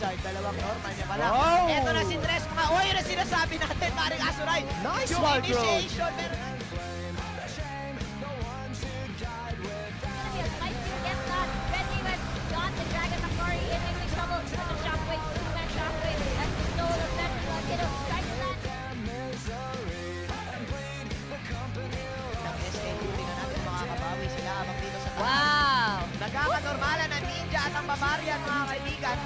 start. Dalawang normal niya pala. Wow! Eto na si Tres. Mga oy, yun ang sinasabi natin, paring Azuray. Nice yung wall growth. Initiation, meron. Wow! Nagkakanormalan ng Ninja at ang Bavarian, mga kaibigan.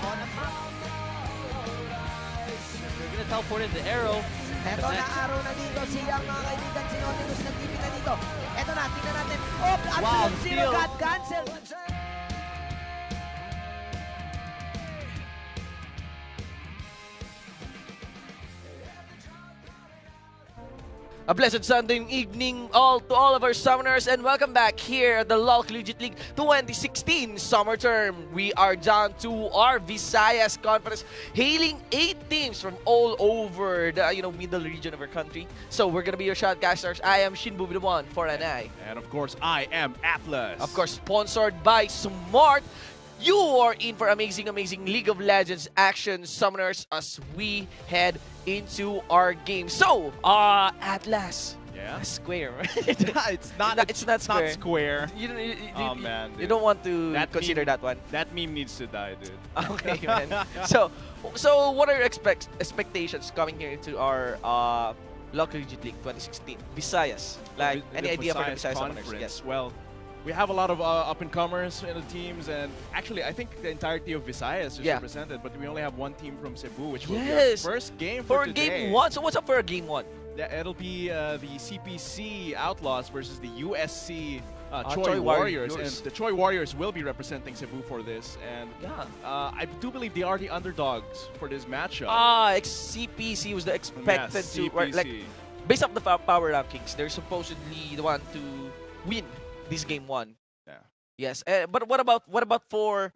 We're gonna teleport in the arrow. Eto na araw na dito siyang mga kaibigan. Si Nautilus nagtipi na dito. Eto na, tingnan natin. Oh, absolute zero got cancel. A blessed Sunday evening to all of our summoners, and welcome back here at the LCL Collegiate League 2016 summer term. We are down to our Visayas conference, hailing 8 teams from all over the middle region of our country. So we're gonna be your shoutcasters. I am Shinbu the one for an eye. And of course, I am Atlas. Of course, sponsored by Smart. You are in for amazing League of Legends action, summoners, as we head into our game. So, Atlas. Yeah. Square. It's not square. You don't want to consider that one. That meme needs to die, dude. Okay, man. So what are your expectations coming here into our LCL Collegiate League 2016 Visayas? Like any idea for the Visayas summoners? Yes. Well, we have a lot of up-and-comers in the teams, and actually, I think the entirety of Visayas is represented, but we only have one team from Cebu, which will be our first game for today. Game 1. So what's up for game 1? Yeah, it'll be the CPC Outlaws versus the USC Choi Warriors, and the Choi Warriors will be representing Cebu for this, and I do believe they are the underdogs for this matchup. CPC was the expected to, like, based off the power rankings, they're supposedly the one to win this game 1. Yeah. Yes. But what about for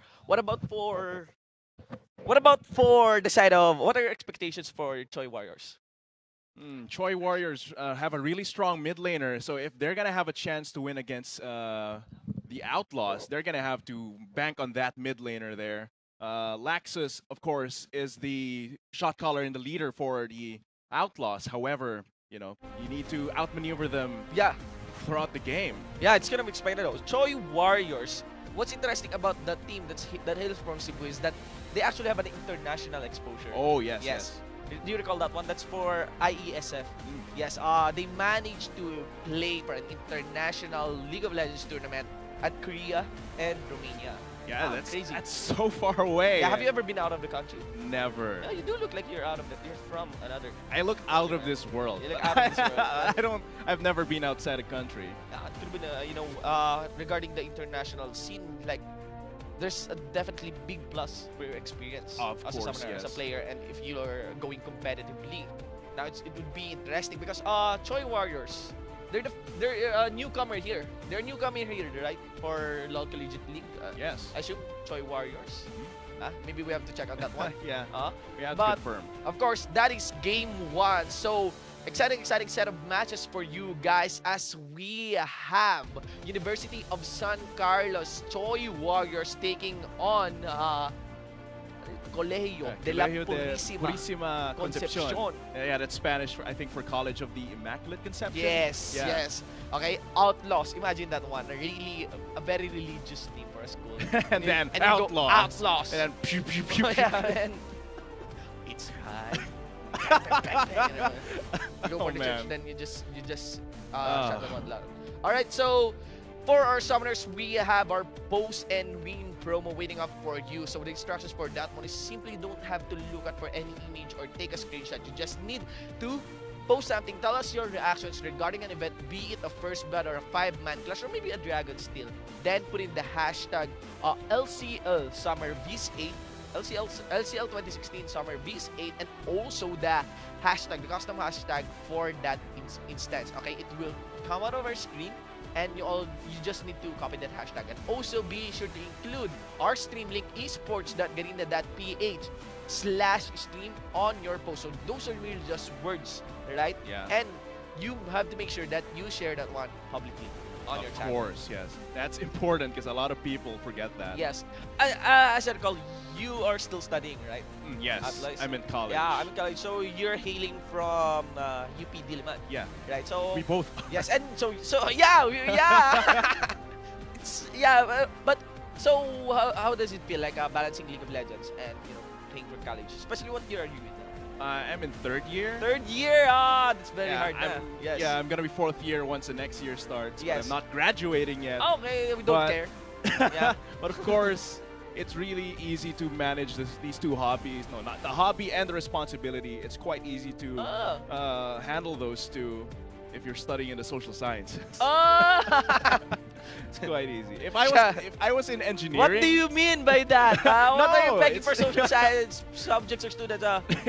the side of, what are your expectations for Choi Warriors? Choi Warriors have a really strong mid laner, so if they're gonna have a chance to win against the Outlaws, they're gonna have to bank on that mid laner there. Laxus, of course, is the shot caller and the leader for the Outlaws. However, you need to outmaneuver them. Yeah. Throughout the game. Yeah, it's gonna be explained out. Choi Warriors. What's interesting about the team that hails from Cebu is that they actually have an international exposure. Oh yes. Do you recall that one? That's for IESF. Yes. They managed to play for an international League of Legends tournament at Korea and Romania. Yeah, that's crazy. That's so far away. Yeah, have you ever been out of the country? Never. Yeah, you do look like you're out of you're from another. I look out of this world. You look out of this world. I've never been outside the country. Regarding the international scene, like, there's a definitely big plus for your experience as a summoner, as a player, and if you're going competitively. Now it would be interesting because Choi Warriors, they're a newcomer here. They're a newcomer here, right? For LCL Collegiate League. Yes. I assume Choi Warriors. Maybe we have to check out that one. Yeah. We have to confirm. Of course, that is game 1. So exciting set of matches for you guys as we have University of San Carlos Choi Warriors taking on Colegio de la Purísima Concepción. Yeah, that's Spanish, I think, for College of the Immaculate Conception. Yes. Okay, Outlaws. Imagine that one. A very religious team for a school. and then Outlaws. Outlaws. And then pew, pew, pew, pew. And it's high. You go for the church, then you just shut that one loud. Alright, so for our summoners, we have our post and win promo waiting up for you. So the instructions for that one is simply don't have to look at for any image or take a screenshot. You just need to post something. Tell us your reactions regarding an event, be it a first blood or a 5-man clash or maybe a dragon steal. Then put in the hashtag LCL Summer Vs 8, LCL 2016 Summer Vs 8, and also the hashtag, the custom hashtag for that instance. Okay, it will come out of our screen, and you just need to copy that hashtag, and also be sure to include our stream link esports.garena.ph/stream on your post. So those are really just words, right? Yeah. And you have to make sure that you share that one publicly. on your Of channel. course, yes. That's important because a lot of people forget that. Yes. As I recall, you are still studying, right? Yes, At I'm in college. Yeah, I'm in college. So you're hailing from UP Diliman, Yeah, right? So we both. yes, and so yeah, yeah. But so how does it feel like balancing League of Legends and playing for college? Especially what year are you in now? I'm in third year. Third year. That's very hard. Yes. Yeah, I'm gonna be fourth year once the next year starts. But Yes. I'm not graduating yet. Okay, we don't But- care. Yeah. But of course, it's really easy to manage these two hobbies. No, not the hobby and the responsibility. It's quite easy to handle those two if you're studying in the social sciences. It's quite easy. If I was in engineering, What do you mean by that? What are you No, begging it's- for social science subjects or students?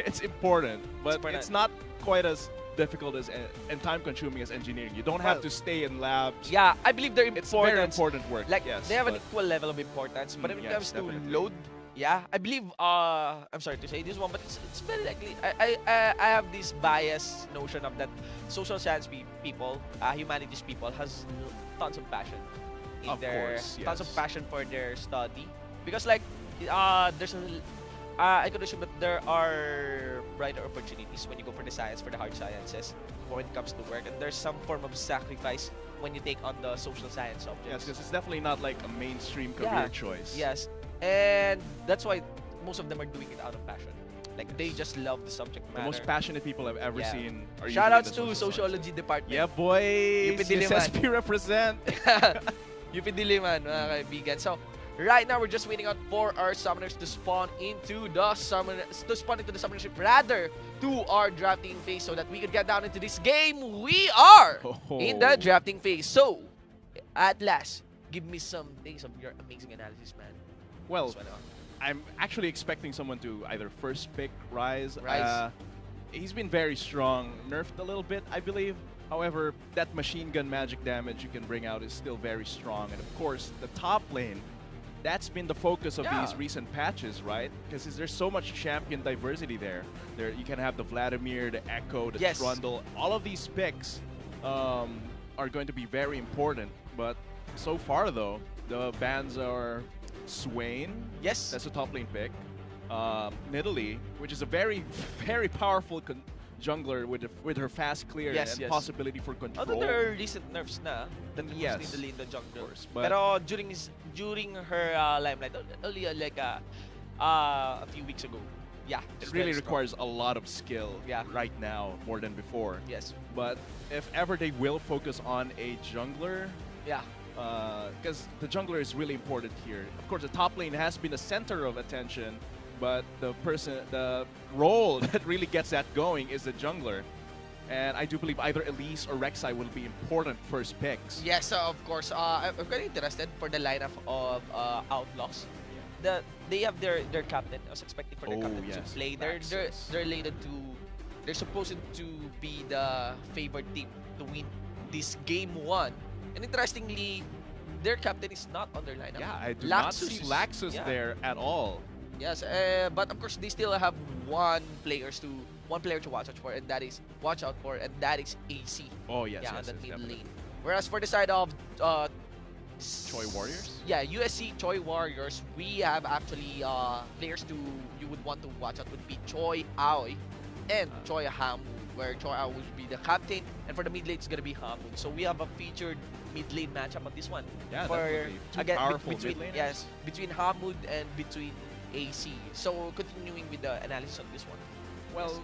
it's important, but important. it's not quite as difficult as and time-consuming as engineering. You don't have to stay in labs. Yeah, I believe they're It's important. very important work. Like yes, they have an but- equal level of importance, but when it yes, comes to definitely. load, yeah, I believe. I'm sorry to say this one, but it's very likely. I have this biased notion of that social science people, humanities people, has tons of passion in Of their course, tons of yes. passion for their study, because like there's a I could assume that there are brighter opportunities when you go for the science, for the hard sciences, when it comes to work, and there's some form of sacrifice when you take on the social science Yes, subjects. because it's definitely not like a mainstream career Yeah. choice. Yes, and that's why most of them are doing it out of passion. Like they just love the subject The matter. most passionate people I've ever Yeah. seen are Shout usually outs in to the social sociology department. Yeah, boys. UP Diliman. SSP represent. UP Diliman, mga kaibigan. So, right now we're just waiting out for our summoners to spawn into the summonership, rather to our drafting phase, so that we can get down into this game. We are in the drafting phase. So, at last, give me some things of your amazing analysis, man. Well, This one, I'm actually expecting someone to either first pick Rise. Rise. He's been very strong, nerfed a little bit, I believe. However, that machine gun magic damage you can bring out is still very strong. And of course, the top lane, that's been the focus of these recent patches, right? Because there's so much champion diversity there. You can have the Vladimir, the Echo, the Trundle. All of these picks are going to be very important. But so far, though, the bans are Swain. Yes. That's a top lane pick. Nidalee, which is a very, very powerful jungler with her fast clear and possibility for control. Although there are recent nerfs na that we Yes. need to lead the jungle. course, but- Pero during her limelight, only like a few weeks ago. Yeah. It she's really very strong. requires a lot of skill right now, more than before. Yes. But if ever they will focus on a jungler, Yeah. because the jungler is really important here. Of course, the top lane has been the center of attention, but the role that really gets that going is the jungler. And I do believe either Elise or Rek'Sai will be important first picks. Yes, of course. I'm very interested for the lineup of Outlaws. They have their captain. I was expecting for their captain to yes, play. They're related to. They're supposed to be the favored team to win this game 1. And interestingly, their captain is not on their lineup. Yeah, I do not see Laxus Yeah. there at all. Yes, but of course they still have one player to watch out for, and that is AC. Oh yes, Yeah, yes, on the yes, mid definitely. lane. Whereas for the side of Choi Warriors? Yeah, USC Choi Warriors, we have actually players you would want to watch out would be Choi Aoi and Choi Hamu, where Choi Aoi would be the captain, and for the mid lane it's gonna be Hamu. So we have a featured mid lane matchup on this one. Yeah, for definitely. Two again powerful between mid laners. yes, between Hamud and between AC. So continuing with the analysis on this one. Well,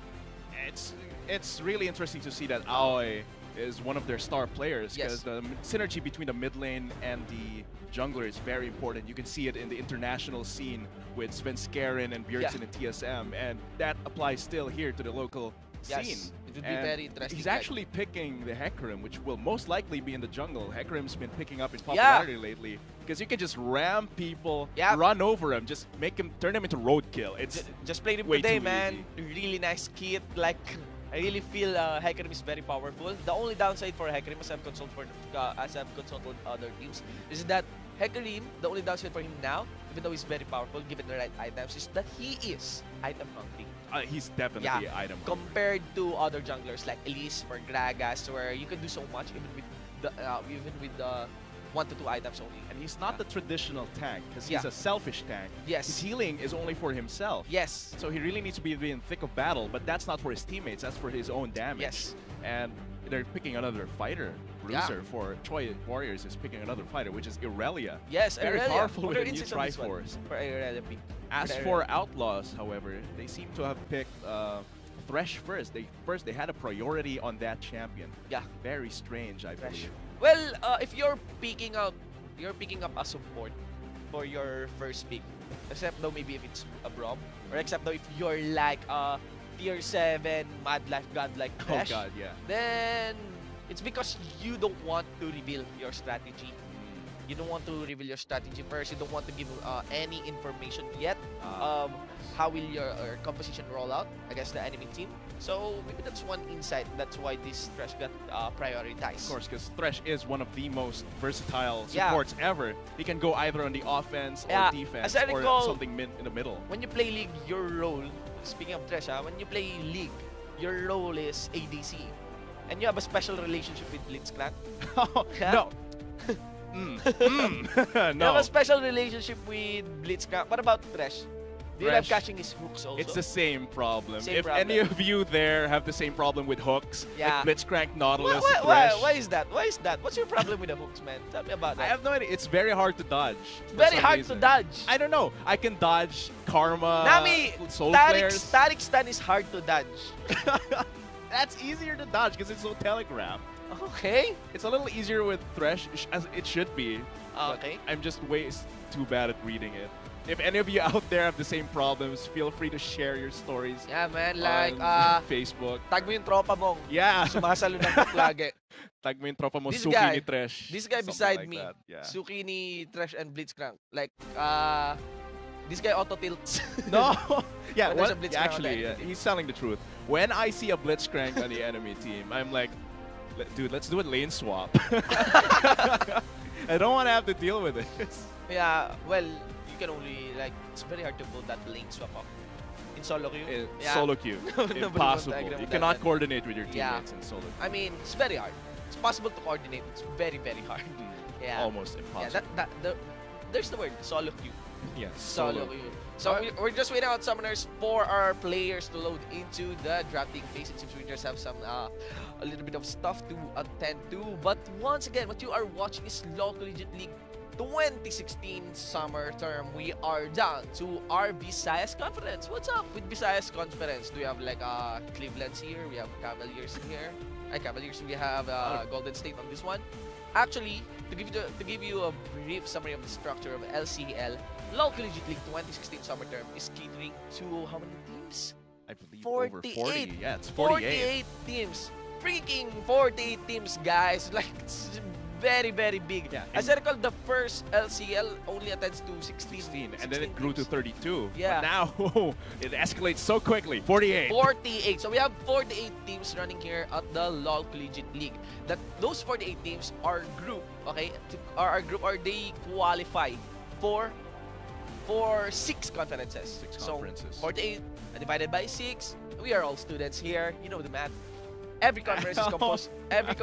it's really interesting to see that Aoi is one of their star players because the synergy between the mid lane and the jungler is very important. You can see it in the international scene with Svenskeren and Bjergsen and TSM, and that applies still here to the local scene. It would be And very interesting. he's actually picking the Hecarim, which will most likely be in the jungle. Hecarim's been picking up in popularity lately because you can just ram people, run over him, just turn them into roadkill. It's just played him way today, too man. Really nice kit. Like, I really feel Hecarim is very powerful. The only downside for Hecarim, as I've consulted other teams, is that Hecarim, the only downside for him now, even though he's very powerful, given the right items, is that he is item hungry. He's definitely item hungry. Compared to other junglers like Elise or Gragas, where you can do so much even with even with the 1 to 2 items only. And he's not the traditional tank, because Yeah. he's a selfish tank. Yes. His healing is only for himself. Yes. So he really needs to be in the thick of battle, but that's not for his teammates, that's for his own damage. Yes. And they're picking another fighter. Bruiser for Choi Warriors is picking another fighter, which is Irelia. Yes, Very Irelia. powerful What with are a new insights on this one? Triforce. For Irelia pick. As for Outlaws, however, they seem to have picked Thresh first. They had a priority on that champion. Yeah. Very strange, I Thresh. believe. Well, if you're picking up a support for your first pick, except though maybe if it's a Braum, or except though if you're like tier 7 Mad Life Godlike Oh Thresh, god, yeah. then it's because you don't want to reveal your strategy. You don't want to reveal your strategy first. You don't want to give any information yet of how will your composition roll out against the enemy team. So maybe that's one insight. That's why this Thresh got prioritized. Of course, because Thresh is one of the most versatile Yeah. supports ever. He can go either on the offense Yeah, or defense as I or recall- something in the middle. When you play League, your role, speaking of Thresh, when you play League, your role is ADC. And you have a special relationship with Blitzcrank. Yeah. No. You have No. a special relationship with Blitzcrank. What about Thresh? Do you love Thresh, catching his hooks also? It's the same problem. Same If problem. any of you there have the same problem with hooks, Yeah. like Blitzcrank, Nautilus, why Thresh, is that? Why is that? What's your problem with the hooks, man? Tell me about that. I have no idea. It's very hard to dodge. for Very some hard reason. to dodge. I don't know. I can dodge Karma, Nami, Soul Tarik, Flares. Tarik stun is hard to dodge. That's easier to dodge because it's so telegraphed. Okay. It's a little easier with Thresh, as it should be. but Okay. I'm just too bad at reading it. If any of you out there have the same problems, feel free to share your stories Yeah, man. Like, on Facebook. tag mo yung tropa mong Yeah. sumasalo ng hook lagi. Tag mo yung tropa mo, This Suki guy- ni Thresh. This guy Something beside like me, that, yeah. Suki ni Thresh and Blitzcrank. Like, this guy auto tilts. No. Yeah, When there's what, a Blitzcrank on the actually, enemy team. he's telling the truth. When I see a Blitzcrank on the enemy team, I'm like, dude, let's do a lane swap. I don't want to have to deal with this. Yeah, well, you can only, like, it's very hard to pull that lane swap up. In solo queue. Yeah. Solo queue. Nobody wants to Impossible. agree You with that, cannot man. coordinate with your Yeah. teammates in solo queue. I mean, it's very hard. It's possible to coordinate. It's very, very hard. Yeah. Almost Yeah, impossible. there's the word, solo queue. Yeah, Solo queue. So we're just waiting out summoners for our players to load into the drafting phase. It seems we just have some a little bit of stuff to attend to. But once again, what you are watching is LoL Collegiate League 2016 summer term. We are down to our Visayas Conference. What's up with Visayas Conference? Do we have like Cleveland's here? We have Cavaliers here. Cavaliers. We have Golden State on this one. Actually, to give you a brief summary of the structure of LCL, LoL Collegiate League 2016 summer term is catering to how many teams? I believe 48. over 40. Yeah, it's 48. 48 teams. Freaking 48 teams, guys. Like, it's very, very big. Yeah, As I recall, the first LCL only attends to 16. And then it grew to 32. Yeah. But now, it escalates so quickly. 48. 48. So we have 48 teams running here at the LoL Collegiate League. Those 48 teams are group, okay? They qualify for 6 conferences. Six conferences. So 48 divided by 6. We are all students here. You know the math. Every conference is composed. Every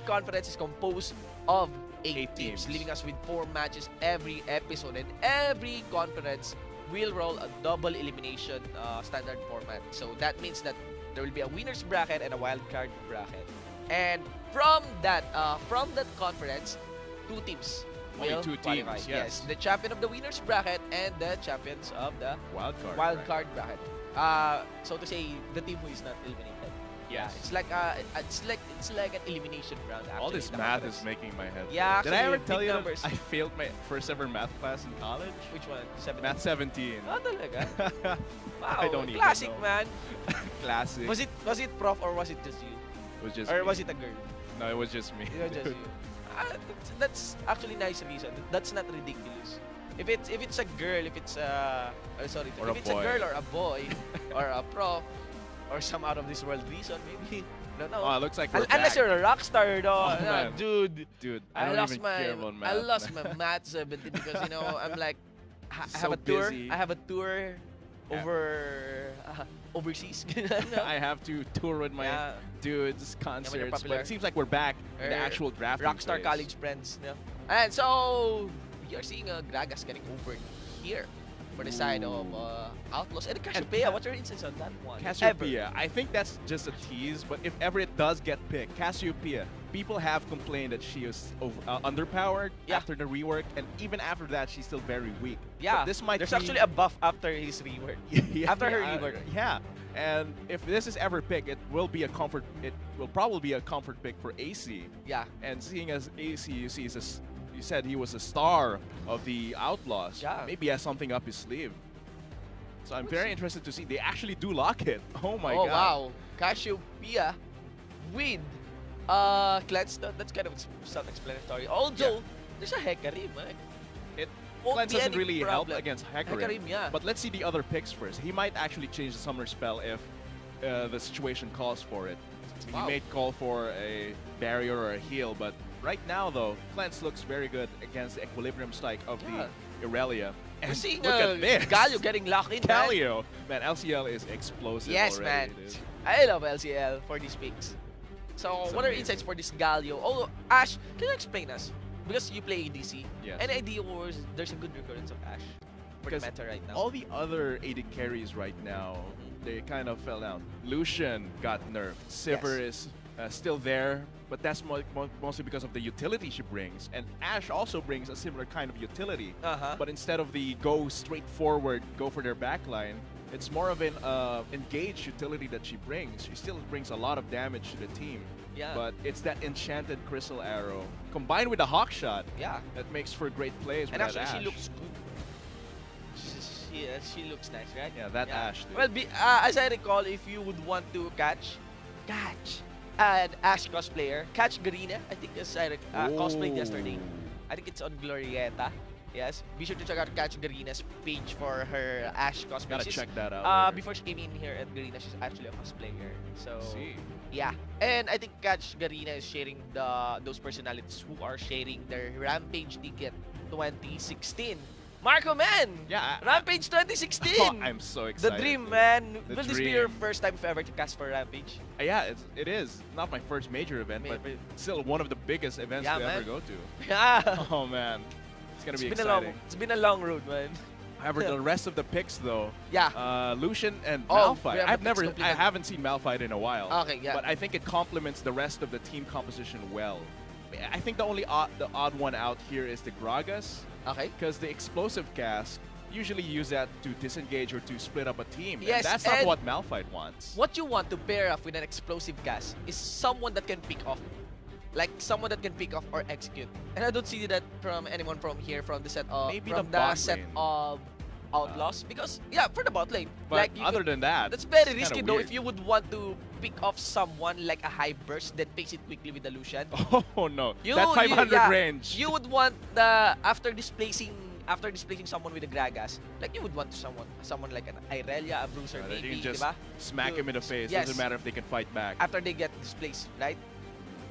conference is composed of 8 teams, leaving us with 4 matches every episode, and every conference will roll a double elimination standard format. So that means that there will be a winners bracket and a wild card bracket. And from that conference, 2 teams Only will 2 qualify. teams, yes. The champion of the winners bracket and the champions of the Wild card. wild right? card bracket. So to say, the team who is not eliminated. Yeah, Yes. it's like an elimination round. Actually, All this the math conference. is making my head. Yeah, Did I actually, ever big tell you numbers. that I failed my first ever math class in college? Which one? 17. Math 17. Ah, talaga? Wow, I don't even classic, know. man. Classic. Was it prof or was it just you? It was just Or me. was it a girl? No, it was just me. It was just you. That's actually nice reason. That's not ridiculous. If it's a girl, if it's Or if a it's boy. a girl or a boy or a prof or some out of this world reason, maybe. I don't know. Oh, it looks like we're Unless back. you're a rock star, though. Oh, man. Dude. Dude, I don't lost even my care about math. I lost my math 70 because I'm like I have So a tour. busy. I have a tour overseas. I have to tour with my Yeah. dudes, concerts, but popular. it seems like we're back in the actual drafting Rockstar phase. college friends. Yeah. And so we are seeing Gragas getting over here for the side of Outlaws. And Cassiopeia, what's your insights on that one? Cassiopeia, I think that's just a tease, but if ever it does get picked, Cassiopeia, people have complained that she was underpowered after the rework, and even after that, she's still very weak. Yeah, but this might there's be... actually a buff after his rework. After her rework. Yeah, and if this is ever picked, it will be a comfort. It will probably be a comfort pick for AC. Yeah. And seeing as AC, you said he was a star of the Outlaws. Yeah. Maybe he has something up his sleeve. So I'm very interested to see. They actually do lock it. Oh my god. god. Wow. Cassiopeia with Cleanse. That's kind of self-explanatory. Although there's a Hecarim, It won't Cleanse be doesn't any really help problem. against Hecarim. Hecarim, yeah. But let's see the other picks first. He might actually change the summoner spell if the situation calls for it. Wow. He may call for a barrier or a heal, but right now though, Cleanse looks very good against the equilibrium strike of the Irelia. We're And seeing look at this. Galio getting locked in, man. Galio. Man, LCL is explosive Yes, already, man. dude. I love LCL for these picks. So, It's what are amazing. insights for this Galio? Oh, Ash, can you explain us? Because you play ADC. Yes. Any idea where there's a good recurrence of Ash for the Because meta right now? all the other AD carries right now, they kind of fell down. Lucian got nerfed. Sivir is still there, but that's mostly because of the utility she brings. And Ashe also brings a similar kind of utility. But instead of the go straight forward, go for their backline, it's more of an engaged utility that she brings. She still brings a lot of damage to the team. Yeah. But it's that enchanted crystal arrow combined with the hawk shot Yeah. that makes for great plays with And that actually, Ashe. she looks good. She looks nice, right? Yeah, that Ashe, dude. Well, as I recall, if you would want to catch an Ashe cosplayer, catch Garena. I think as I cosplayed yesterday. I think it's on Glorieta. Yes. Be sure to check out Catch Garena's page for her Ashe cosplay. Gotta check that out. later. Before she came in here at Garena, she's actually a cosplayer. So See. yeah. And I think Catch Garena is sharing those personalities who are sharing their Rampage ticket 2016. Marco, man! Yeah, Rampage 2016! Oh, I'm so excited. The dream, dude. man. The Will this be your dream. first time ever to cast for Rampage? Yeah, it is. Not my first major event, but still one of the biggest events to ever go to. Yeah. Oh, man. It's going to be It's exciting. been a long road, man. However, the rest of the picks, though, Yeah. Lucian and Oh, Malphite. we have the picks completed. I haven't seen Malphite in a while. Okay, yeah. But I think it complements the rest of the team composition well. I think the only odd one out here is the Gragas, Okay. because the explosive cast usually use that to disengage or to split up a team. Yes, and that's not and what Malphite wants. What you want to pair up with an explosive cast is someone that can pick off. Like someone that can pick off or execute. And I don't see that from anyone from here from the set of Maybe from the bot set lane. of Outlaws. Because yeah, for the bot lane. But like you other could- than that, that's very it's risky kinda though weird. if you would want to pick off someone like a high burst, then face it quickly with the Lucian. Oh no, You- that 500 yeah, range. You would want the after displacing someone with a Gragas, like you would want someone like an Irelia, a Bruiser, Then maybe, you can just diba? smack him in the face. Yes. Doesn't matter if they can fight back. After they get displaced, right?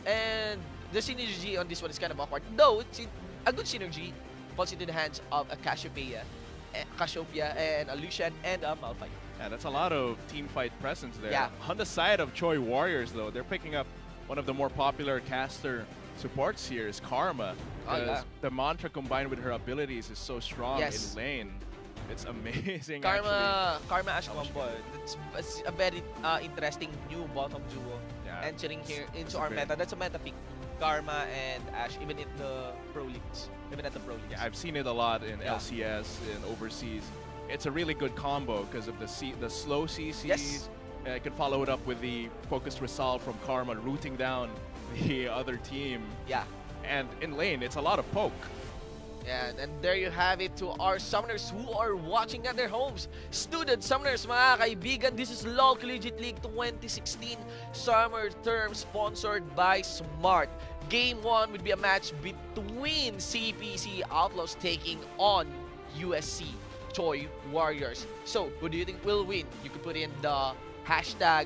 And the synergy on this one is kind of awkward. Though it's a good synergy falls into the hands of a Cassiopeia and a Lucian and a Malphite. Yeah, that's a lot of team fight presence there. Yeah. On the side of Choi Warriors, though, they're picking up one of the more popular caster supports here is Karma. Oh, yeah. Because the mantra combined with her abilities is so strong Yes. in lane. It's amazing, actually. Karma Ash combo. It's a very interesting new bottom duo Yeah. entering here into It's our very- meta. That's a meta pick. Karma and Ash, even in the pro leagues. Even at the pro leagues. Yeah, I've seen it a lot in Yeah. LCS and overseas. It's a really good combo because of the slow CCs. Yes. I can follow it up with the focused resolve from Karma, rooting down the other team. Yeah. And in lane, it's a lot of poke. And there you have it to our summoners who are watching at their homes. Student summoners, mga kaibigan, this is LOL Collegiate League 2016 Summer Term sponsored by Smart. Game 1 would be a match between CPC Outlaws taking on USC Choi Warriors. So, who do you think will win? You could put in the hashtag,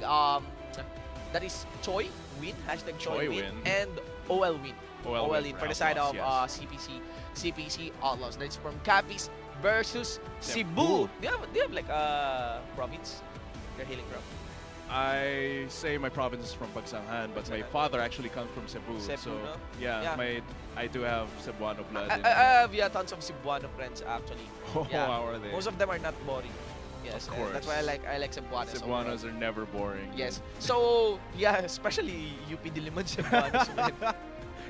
that is Choi win, hashtag Choi Choi win, win. and OL win. OL for the side of Outlaws, CPC Outlaws. That's from Capiz versus Cebu. Do you have like a province you're hailing from? I say my province is from Pagsanghan, but my father actually comes from Cebu. So no? yeah, I do have Cebuano blood. I have tons of Cebuano friends actually. Oh, Yeah. how are they? Most of them are not boring. Yes, Of course. that's why I like Cebuanos. Cebuanos are never boring. Yes. So yeah, especially UP Diliman Cebuanos. man.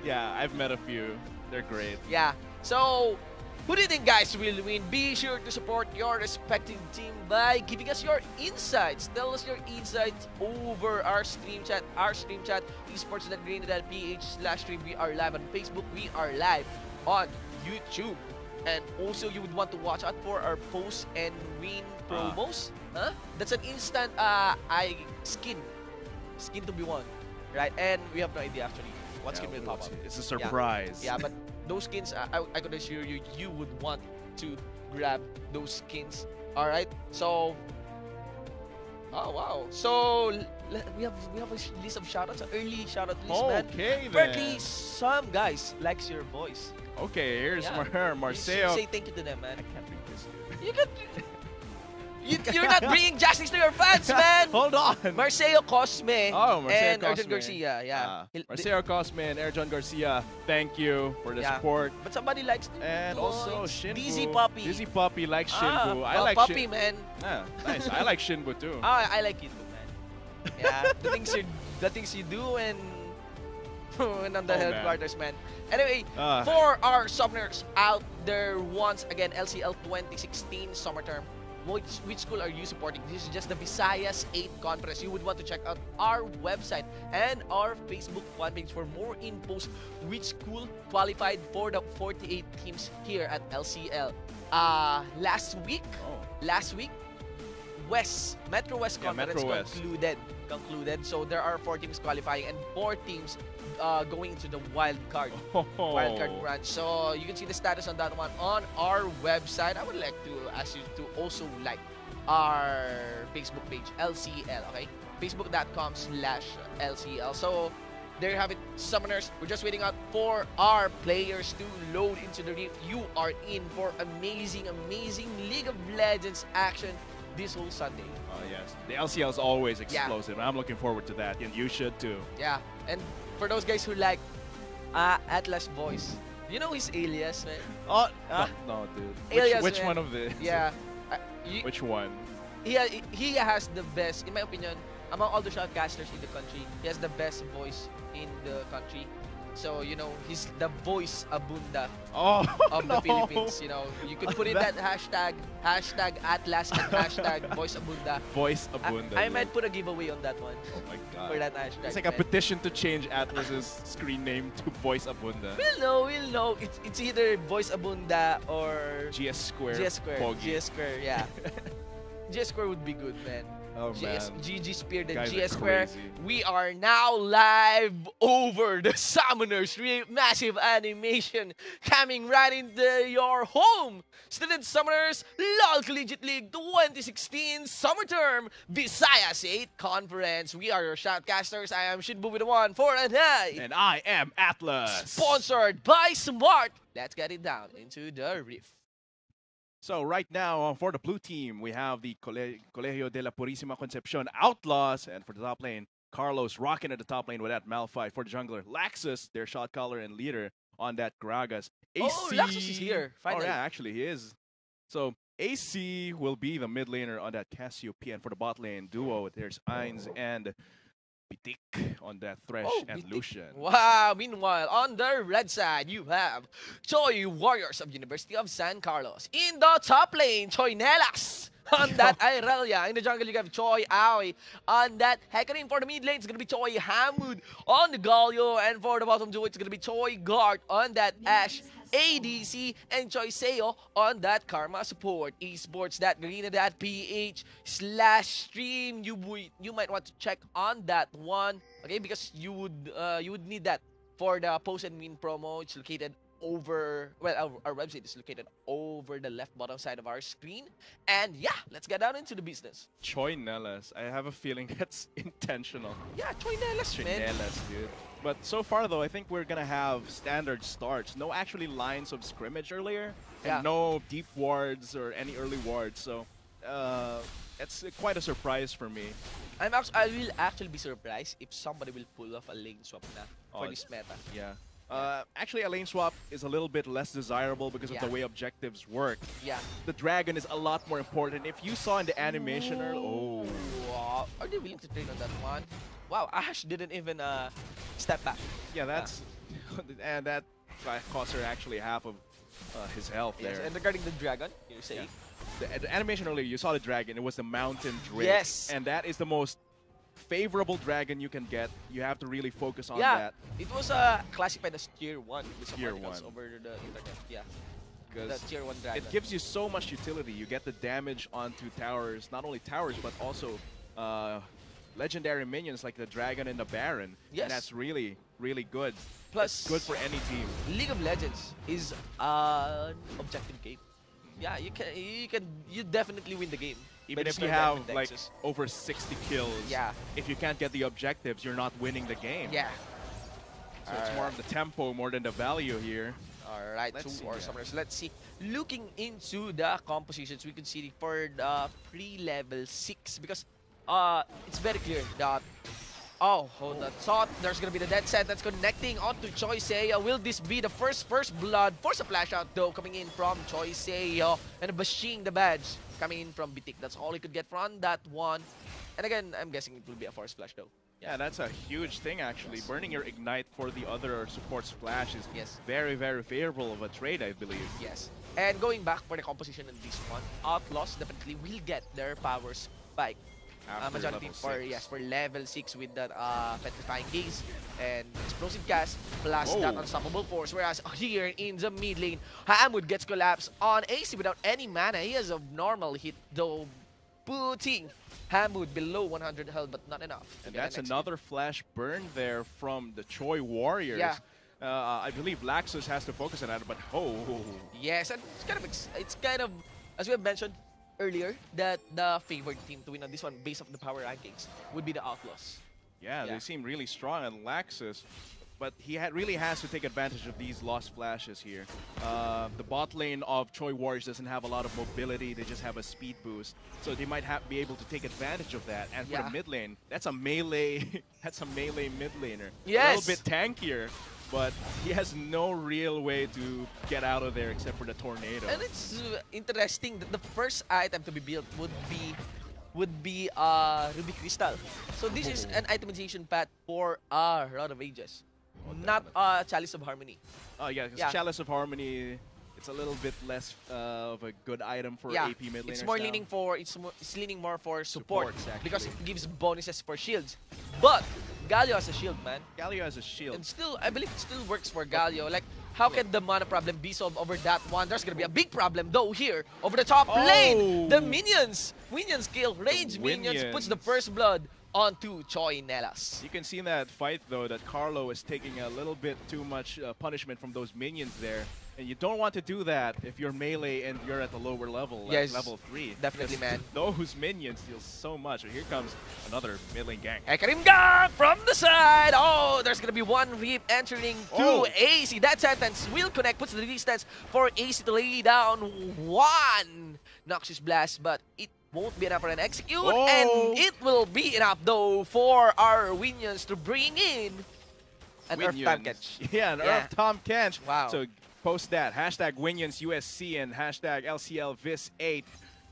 Yeah, I've met a few. They're great. Yeah. So who do you think, guys, will win? Be sure to support your respective team by giving us your insights. Tell us your insights over our stream chat. Our stream chat, esports.garena.ph/stream. We are live on Facebook. We are live on YouTube. And also, you would want to watch out for our post and win promos. That's an instant skin to be won, right? And we have no idea actually what skin will pop up. It's a surprise. Yeah, but those skins, I could assure you, you would want to grab those skins. All right. So, oh wow. So we have a list of shoutouts, an early shoutout list, man. Okay then. Apparently, some guys likes your voice. Okay, here's Marcelo. You should say thank you to them, man. I can't read this. You can. You're not bringing justice to your fans, man. Hold on. Marcelo Cosme Oh, Marcelo and Cosme. Arjun Garcia. Yeah. Marcelo Cosme and Erjon Garcia, thank you for the support. But somebody likes And also Shinbu. Dizzy Puppy. Dizzy Puppy likes Shinbu. I like Puppy, man. Yeah, nice. I like Shinbu too. I like you too, man. Yeah, the things you do and on the headquarters, man. Anyway, for our summoners out there, once again, LCL 2016 summer term. Which school are you supporting? This is just the Visayas 8 conference. You would want to check out our website and our Facebook fan page for more infos. Which school qualified for the 48 teams here at LCL? Last week, Metro West conference concluded. So there are 4 teams qualifying and 4 teams going into the wild card branch. So you can see the status on that one on our website. I would like to ask you to also like our Facebook page, LCL, okay? Facebook.com/LCL. So there you have it, summoners. We're just waiting out for our players to load into the reef. You are in for amazing League of Legends action this whole Sunday. Oh yes, the LCL is always explosive. I'm looking forward to that, and you should too. Yeah, and for those guys who like Atlas voice, you know his alias, man? Oh, no, dude. Alias, which man. one of the? Yeah. Which one? He has the best, in my opinion, among all the shoutcasters in the country. He has the best voice in the country. So, you know, he's the voice abunda of the Philippines. You know, you could put in that hashtag Atlas and hashtag voice abunda. Voice abunda. I might put a giveaway on that one. Oh my god. For that hashtag. It's like a petition to change Atlas's screen name to voice abunda. We'll know. It's either voice abunda or GS Square. Pogi. GS Square, yeah. GS Square would be good, man. Oh man. GG Spear, the Guys GS are Square. crazy. We are now live over the Summoners. Massive animation coming right into your home. Student Summoners, LOL Collegiate League 2016 Summer Term Visayas 8 Conference. We are your shoutcasters. I am Shinbu with the 1, 4, and I. And I am Atlas. Sponsored by Smart. Let's get it down into the riff. So right now, for the blue team, we have the Colegio de la Purísima Concepcion Outlaws. And for the top lane, Carlos rocking at the top lane with that Malphite. For the jungler, Laxus, their shot caller and leader on that Gragas. AC, Laxus is here, finally. Oh yeah, actually he is. So AC will be the mid laner on that Cassiopeia. And for the bot lane duo, there's Ainz and Pitik on that Thresh and Pitik. Lucian. Wow, meanwhile, on the red side, you have Choi Warriors of University of San Carlos. In the top lane, Choi Nelas. On that Irelia. In the jungle, you have Choi Aoi. On that Hecarim. For the mid lane, it's going to be Choi Hamwood. On the Galio. And for the bottom duo, it's going to be Choi Gart. On that Ashe ADC. And Choi Seo on that Karma support. Esports.garena.ph/stream. You might want to check on that one. Okay, because you would need that for the post and win promo. It's located over, well, our website is located over the left bottom side of our screen. And yeah, let's get down into the business. Choi Nellis. I have a feeling that's intentional. Yeah, Choi Nellis, man. Nellis, dude. But so far, though, I think we're going to have standard starts. No actually lines of scrimmage earlier. Yeah. And no deep wards or any early wards. So it's quite a surprise for me. I will actually be surprised if somebody will pull off a lane swap na for this meta. Yeah. Actually, a lane swap is a little bit less desirable because of the way objectives work. Yeah. The dragon is a lot more important. If you saw in the animation earlier, Wow. Are they willing to trade on that one? Wow, Ash didn't even step back. Yeah, that's and that cost her actually half of his health there. And regarding the dragon, you're saying? The animation earlier, you saw the dragon. It was the mountain drake. Yes. And that is the most favorable dragon you can get. You have to really focus on Yeah, that. it was classified as tier 1 with some Tier articles 1. over the internet. Yeah, the Because tier 1 dragon. it gives you so much utility. You get the damage onto towers, not only towers, but also legendary minions like the dragon and the baron. Yes. And that's really, really good. Plus, it's good for any team. League of Legends is an objective game. Yeah, you definitely win the game. Even by if you destroying have the like nexus. over 60 kills, Yeah. if you can't get the objectives, you're not winning the game. Yeah. So it's more of the tempo more than the value here. Alright, Let's see our that. summoners. Let's see. Looking into the compositions, we can see for the pre-level 6 because it's very clear that hold on. Thought there's gonna be the dead sentence connecting onto Choi Seo. Will this be the first blood? Force a flash out though coming in from Choi Seo and Bashing the badge coming in from Bitik. That's all he could get from that one. And again, I'm guessing it will be a force flash though. Yeah, that's a huge thing actually. Yes. Burning your Ignite for the other support splash is Yes. very, very favorable of a trade, I believe. Yes. And going back for the composition in this one, Outlaws definitely will get their power spike. After Majority level 6. for level 6 with that petrifying gaze and explosive cast plus that unstoppable force. Whereas here in the mid lane, Hamwood gets collapsed on AC without any mana. He has a normal hit though, putting Hamwood below 100 health, but not enough. And that's another flash burn there from the Choi Warriors. Yeah. I believe Laxus has to focus on that, but Yes, and it's kind of as we have mentioned earlier that the favored team to win on this one based off the power rankings would be the Outlaws. Yeah, they seem really strong on Laxus, but he really has to take advantage of these lost flashes here. The bot lane of Choi Warriors doesn't have a lot of mobility, they just have a speed boost, so they might be able to take advantage of that. And for the mid lane, that's a melee, that's a melee mid laner. Yes! A little bit tankier, but he has no real way to get out of there except for the tornado. And it's interesting that the first item to be built would be Ruby Crystal. So this is an itemization path for a lot of ages, not Chalice of Harmony. Oh yeah, because Chalice of Harmony, it's a little bit less of a good item for AP mid laners. It's more now. leaning for it's leaning more for support Supports, because actually. it gives bonuses for shields. But Galio has a shield, man. Galio has a shield. And still, I believe it still works for Galio. Like, how can the mana problem be solved over that one? There's gonna be a big problem though here over the top lane. The minions kill. Range minions puts the first blood onto Choi Nellis. You can see in that fight though that Carlo is taking a little bit too much punishment from those minions there. And you don't want to do that if you're melee and you're at the lower level, Yes, level 3. definitely, man. Those minions deal so much. Here comes another mid lane gang. Ekarim gang from the side. Oh, there's gonna be one Reap entering to AC. That sentence will connect, puts the distance for AC to lay down one Noxious Blast, but it won't be enough for an execute, and it will be enough though for our Winions to bring in an Earth Time Catch. Yeah, an Earth Tom Catch. Wow. So post that. Hashtag Winions USC and hashtag LCL Vis8.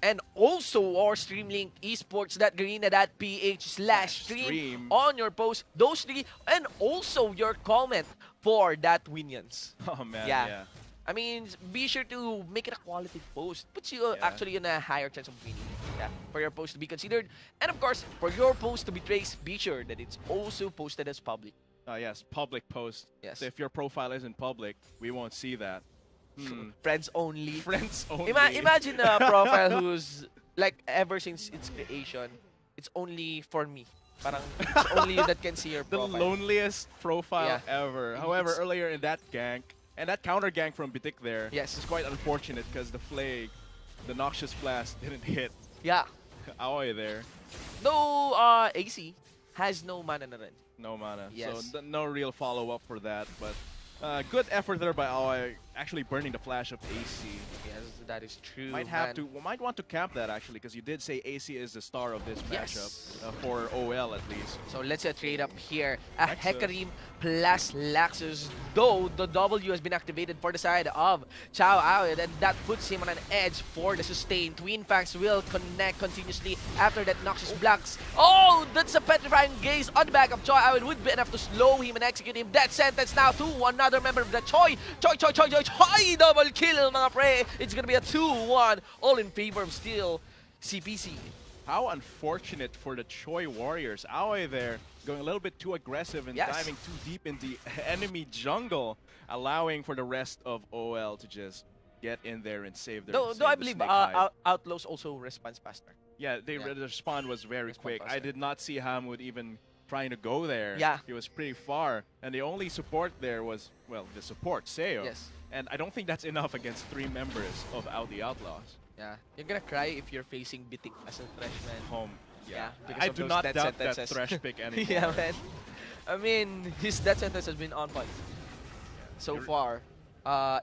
And also our stream link esports.garena.ph/stream on your post. Those three, and also your comment for that Winions. Oh man, yeah. I mean, be sure to make it a quality post. Puts you actually in a higher chance of winning. Yeah, for your post to be considered. And of course, for your post to be traced, be sure that it's also posted as public. Yes, public post. Yes. So if your profile isn't public, we won't see that. Friends only. Friends only. Imagine a profile who's, like, ever since its creation, it's only for me. Parang it's only you that can see your The profile. loneliest profile ever. However, earlier in that gank, And that counter gank from Bitik there Yes. is quite unfortunate because the Flag, the Noxious Blast, didn't hit Yeah. Aoi there. Though AC has no mana na rin. No mana. Yes. So no real follow-up for that. But good effort there by Aoi, actually burning the flash of AC. Yes, that is true. Might want to camp that actually, because you did say AC is the star of this Yes. matchup for OL at least. So let's trade up here. A Nexus. Hecarim plus Laxus. Though the W has been activated for the side of Chao Aoi, and that puts him on an edge for the sustain. Twin Fangs will connect continuously after that Noxious Blocks. Oh, that's a petrifying gaze on the back of Choi Aoi. It would be enough to slow him and execute him. Death sentence now to another member of the Choi. Choi. Double kill, mga pre. It's gonna be a 2-1, all in favor of still CPC. How unfortunate for the Choi Warriors. Aoi there going a little bit too aggressive and Yes. diving too deep in the enemy jungle, allowing for the rest of OL to just get in there and save their Though save I the believe snake hide. Outlaws also responds faster. Yeah, the Yeah. respawn was very Respawn quick. I faster. did not see Hamwood even trying to go there. Yeah. He was pretty far. And the only support there was, well, the support, Seo. Yes. And I don't think that's enough against 3 members of the Outlaws. Yeah, you're gonna cry if you're facing Bitik as a freshman. Home. Yeah, because I of do those not death doubt that sentences. Thresh pick anymore. Yeah, man. I mean, his death sentence has been on point so You're- far.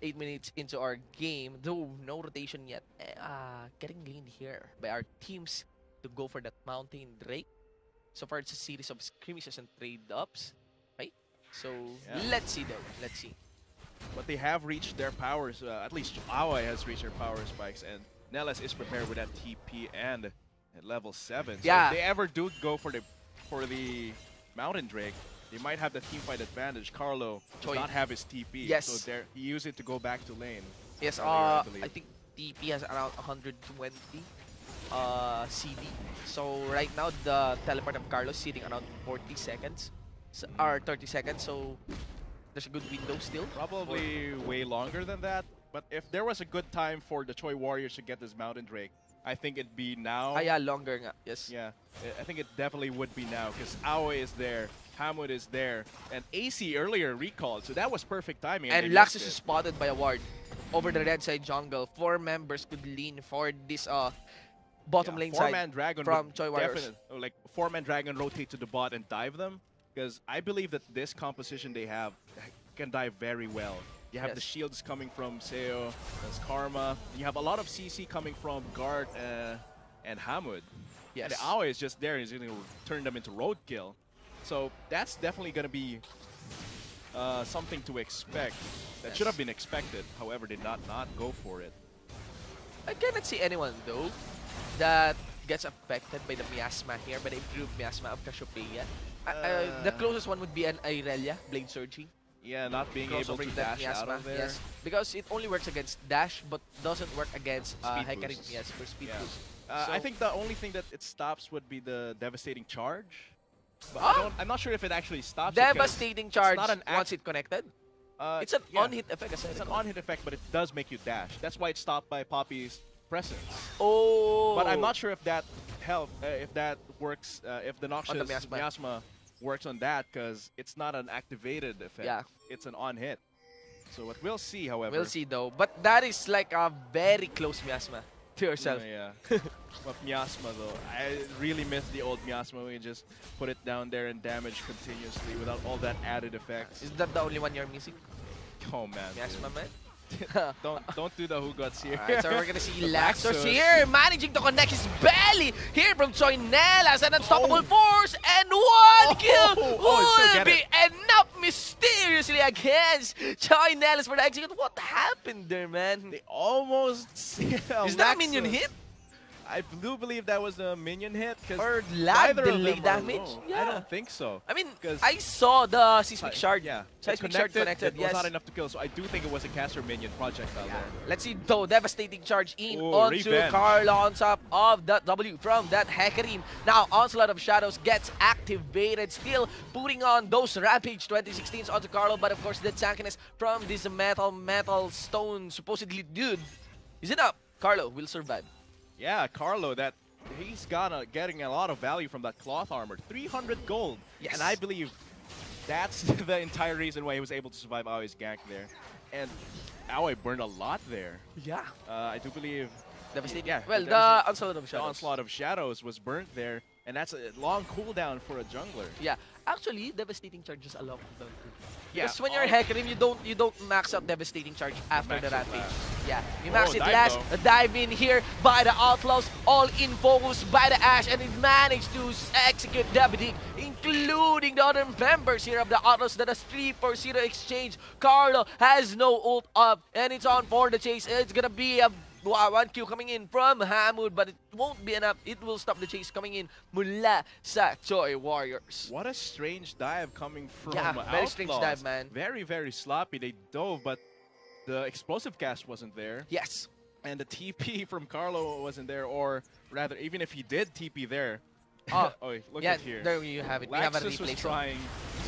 8 minutes into our game, though no rotation yet. Getting leaned here by our teams to go for that Mountain Drake. So far, it's a series of skirmishes and trade-ups, right? So Yeah. let's see though. Let's see. But they have reached their powers, at least Aoi has reached their power spikes, and Nellis is prepared with that TP and at level 7. So Yeah. if they ever do go for the Mountain Drake, they might have the teamfight advantage. Carlo Choi. does not have his TP, Yes. so he used it to go back to lane. Yes, earlier, I I believe. think TP has around 120 CD. So right now the teleport of Carlos sitting around 40 seconds, or 30 seconds. So there's a good window still. Probably way longer than that. But if there was a good time for the Choi Warriors to get this Mountain Drake, I think it'd be now. Yeah, longer nga. Yes. Yeah, I think it definitely would be now because Aoi is there, Hamwood is there, and AC earlier recalled, so that was perfect timing. And they Laxus missed is it. spotted by a ward over the red side jungle. 4 members could lean for this bottom lane side. Four-man dragon from would Choi Warriors. like 4-man dragon rotate to the bot and dive them, because I believe that this composition they have can dive very well. You have the Yes. shields coming from Seo, there's Karma. You have a lot of CC coming from Guard and Hamwood. Yes. And Aoi is just there. He's going to turn them into roadkill. So that's definitely going to be something to expect. That should have been expected. However, did not go for it. I cannot see anyone though that gets affected by the miasma here, by the improved miasma of Cassiopeia. The closest one would be an Irelia, Blade Surging. Yeah, not being able to Crossovering that dash out of there. Yes, because it only works against dash, but doesn't work against Speed Hecarim. boosts. Yes, for speed Yeah. boost. I So- think the only thing that it stops would be the devastating charge. But Ah! I'm not sure if it actually stops it 'cause Devastating charge not an once it connected. It's an yeah, on-hit effect. As I It's an recall. on-hit effect, but it does make you dash. That's why it's stopped by Poppy's presence. Oh! But I'm not sure if that if that works, if the On the Noxious miasma. miasma works on that, because it's not an activated effect. Yeah. It's an on-hit. So what we'll see, however. We'll see though. But that is like a very close miasma to yourself. Yeah. But miasma though, I really miss the old miasma where you just put it down there and damage continuously without all that added effects. Is that the only one you're missing? Oh man. Miasma, man? Don't do the who gots here. Alright, so we're gonna see The Laxus Laxus. here, managing to connect his belly here from Choi Nellas, an unstoppable force, and one kill oh, still will get be enough mysteriously against Choi Nellas for the execute. What happened there, man? They almost Is that a minion hit? I do believe that was a minion hit because Or lag neither of delay them are damage? low. Yeah. I don't think so. I mean, 'Cause- I saw the Seismic Shard. Yeah, Seismic Shard connected, It yes. was not enough to kill, so I do think it was a caster minion projectile there. Let's see though, devastating charge in Ooh, onto revenge. Carlo on top of that W from that Hecarim. Now Onslaught of Shadows gets activated, still putting on those Rampage 2016s onto Carlo, but of course the tankiness from this metal stone supposedly dude is enough. Carlo will survive. Yeah, Carlo, he's getting a lot of value from that cloth armor. 300 gold. Yes. And I believe that's the entire reason why he was able to survive Aoi's gank there. And Aoi burned a lot there. Yeah. I do believe... Devastating. Yeah, Well, the the Onslaught of The Shadows. Onslaught of Shadows was burnt there, and that's a long cooldown for a jungler. Yeah. Actually, Devastating Charge is a long cooldown too. Yeah, Because when you're Hecarim, you don't max out Devastating Charge after Max the it Rampage. last. Yeah, you max Oh, it dive last. though. A dive in here by the Outlaws, all in focus by the Ashe, and it managed to execute Davidic, including the other members here of the Outlaws. That is 3-4-0 exchange. Carlo has no ult up, and it's on for the chase. It's gonna be a 1Q coming in from Hamud, but it won't be enough. It will stop the chase coming in mula sa Choi Warriors. What a strange dive coming from Yeah, Outlaws. very strange dive, man. Very, very sloppy. They dove, but the explosive cast wasn't there. Yes. And the TP from Carlo wasn't there, or rather, even if he did TP there, Oh, look yeah, at here. there you have it. We have a Laxus was replay. trying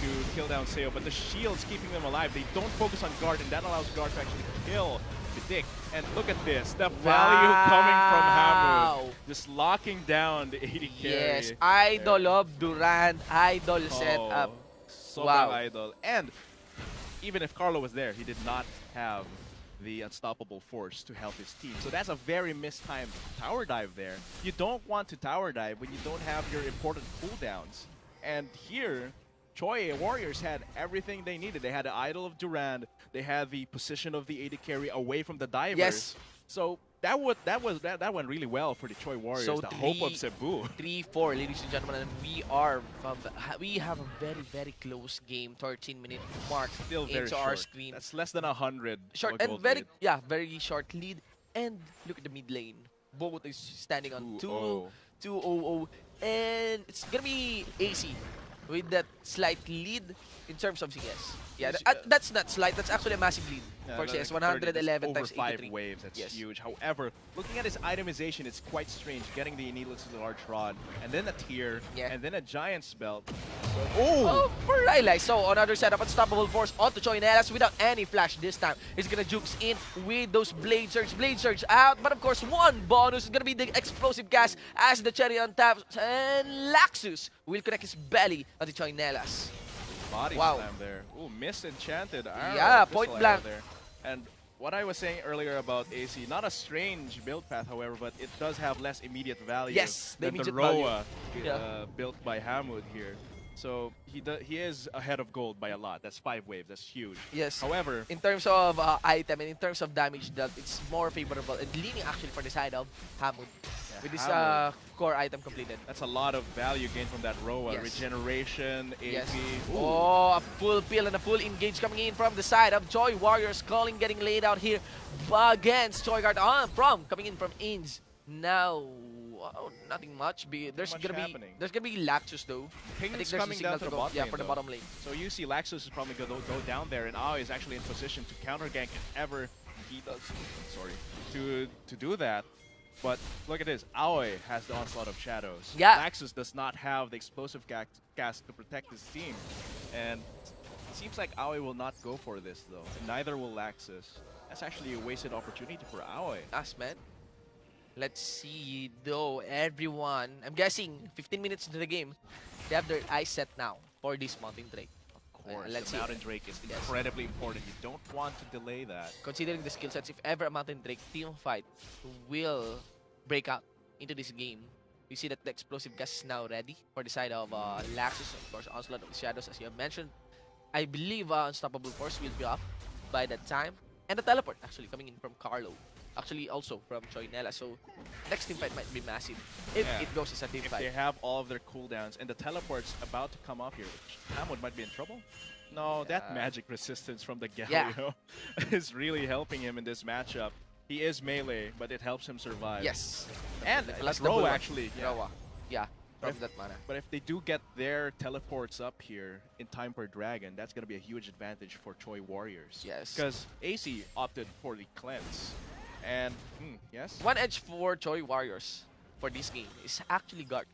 to kill down Seo, but the shield's keeping them alive. They don't focus on guard, and that allows guard to actually kill Vidic. And look at this, the value coming from Hamud. Just locking down the 80 carry. Yes, idol of Durant, idol setup. So Wow. idol. And even if Carlo was there, he did not have the unstoppable force to help his team. So that's a very mistimed tower dive there. You don't want to tower dive when you don't have your important cooldowns. And here, Choi Warriors had everything they needed. They had the idol of Durand. They had the position of the AD carry away from the divers. Yes. So that went really well for the Choi Warriors. So the hope of Cebu. 3-4, ladies and gentlemen, and we have a very, very close game, 13-minute mark Still very into short. our screen. That's less than 100. Short of a and gold very, lead. yeah, very short lead. And look at the mid lane. Both is standing on 2-0. 2-0, and it's gonna be AC with that slight lead in terms of CS. Yeah, that's not slight. That's actually a massive lead for CS. 111 over times 5 83. waves. That's Yes. huge. However, looking at his itemization, it's quite strange. Getting the needlessly large rod, and then a tier, Yeah. and then a giant's belt. Oh, for Riley. So, another setup, unstoppable force onto Choinelas without any flash this time. He's gonna jukes in with those Blade Surge out. But of course, one bonus is gonna be the explosive cast as the cherry on top. And Laxus will connect his belly onto Choinelas. Body Wow. slam there. Ooh, missed enchanted arrow. Yeah, pistol point arrow blank. there. And what I was saying earlier about AC, not a strange build path, however, but it does have less immediate value Yes, the than the immediate value. Roa Yeah. built by Hamud here. So he is ahead of gold by a lot. That's 5 waves. That's huge. Yes. However, In terms of item and in terms of damage dealt, it's more favorable and leaning actually for the side of Hamud. With this Hamud. core item completed. that's a lot of value gained from that Roa. Yes. Regeneration, AP. Yes. Ooh. Oh, a full peel and a full engage coming in from the side of Choi Warriors. Calling getting laid out here against Choi Guard coming in from Ains. Now, nothing much. There's much gonna happening. be Laxus though. I think Ping's there's a coming signal down to the go, bot yeah, lane, for the though. bottom lane. So you see Laxus is probably going to go down there, and Ao is actually in position to counter gank if ever he does. Sorry, to do that. But look at this, Aoi has the Onslaught of Shadows. Yeah. Laxus does not have the explosive cast to protect his team, and it seems like Aoi will not go for this though. And neither will Laxus. That's actually a wasted opportunity for Aoi. Us, man. Let's see though, everyone. I'm guessing 15 minutes into the game, they have their eyes set now for this Mountain Drake. Of course, let's the see. Mountain Drake is Yes. incredibly important. You don't want to delay that. Considering the skill sets, if ever a Mountain Drake team fight will break out into this game, you see that the explosive gas is now ready for the side of Laxus, of course, Onslaught of the Shadows, as you have mentioned. I believe Unstoppable Force will be up by that time. And the teleport actually coming in from Carlo. Actually, also from Choinella. So, next team fight might be massive if Yeah. it goes as a team If fight. they have all of their cooldowns and the teleport's about to come up here, Hamud might be in trouble. No, that Yeah. magic resistance from the Galio Yeah. is really helping him in this matchup. He is melee, but it helps him survive. Yes. And Plus Ro double actually. Yeah. Roa. Yeah, from If- that mana. But if they do get their teleports up here in time per dragon, that's going to be a huge advantage for Choi Warriors. Yes. Because AC opted for the cleanse. And, yes? One edge for Choi Warriors for this game is actually guard.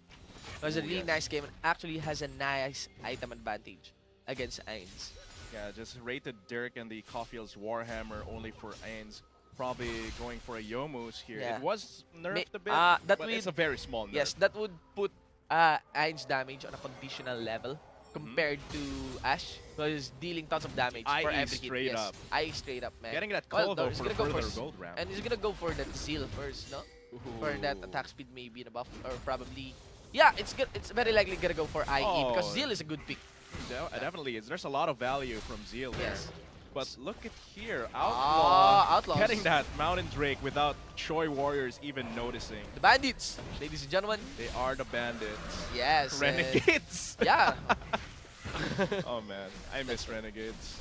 It was a really yes. nice game and actually has a nice item advantage against Ains. Yeah, just rated Dirk and the Caulfield's Warhammer only for Ains. Probably going for a Yomu's here. Yeah. It was nerfed a bit, that but it's will- a very small nerf. Yes, that would put Ains damage on a conditional level compared to Ash, who is dealing tons of damage for IE every hit. straight up. IE straight up, man. Getting that Well, Colvo he's for gonna go further for gold round. and he's gonna go for that Zeal first, no? For that Ooh. attack speed maybe in a buff, or probably... Yeah, it's good. It's very likely gonna go for IE because Oh. Zeal is a good pick. Definitely is. There's a lot of value from Zeal there. Yes. But look at here, Outlaws. getting that Mountain Drake without Choi Warriors even noticing. The bandits, ladies and gentlemen. They are the bandits. Yes. Renegades. Yeah. Oh man, I miss Renegades.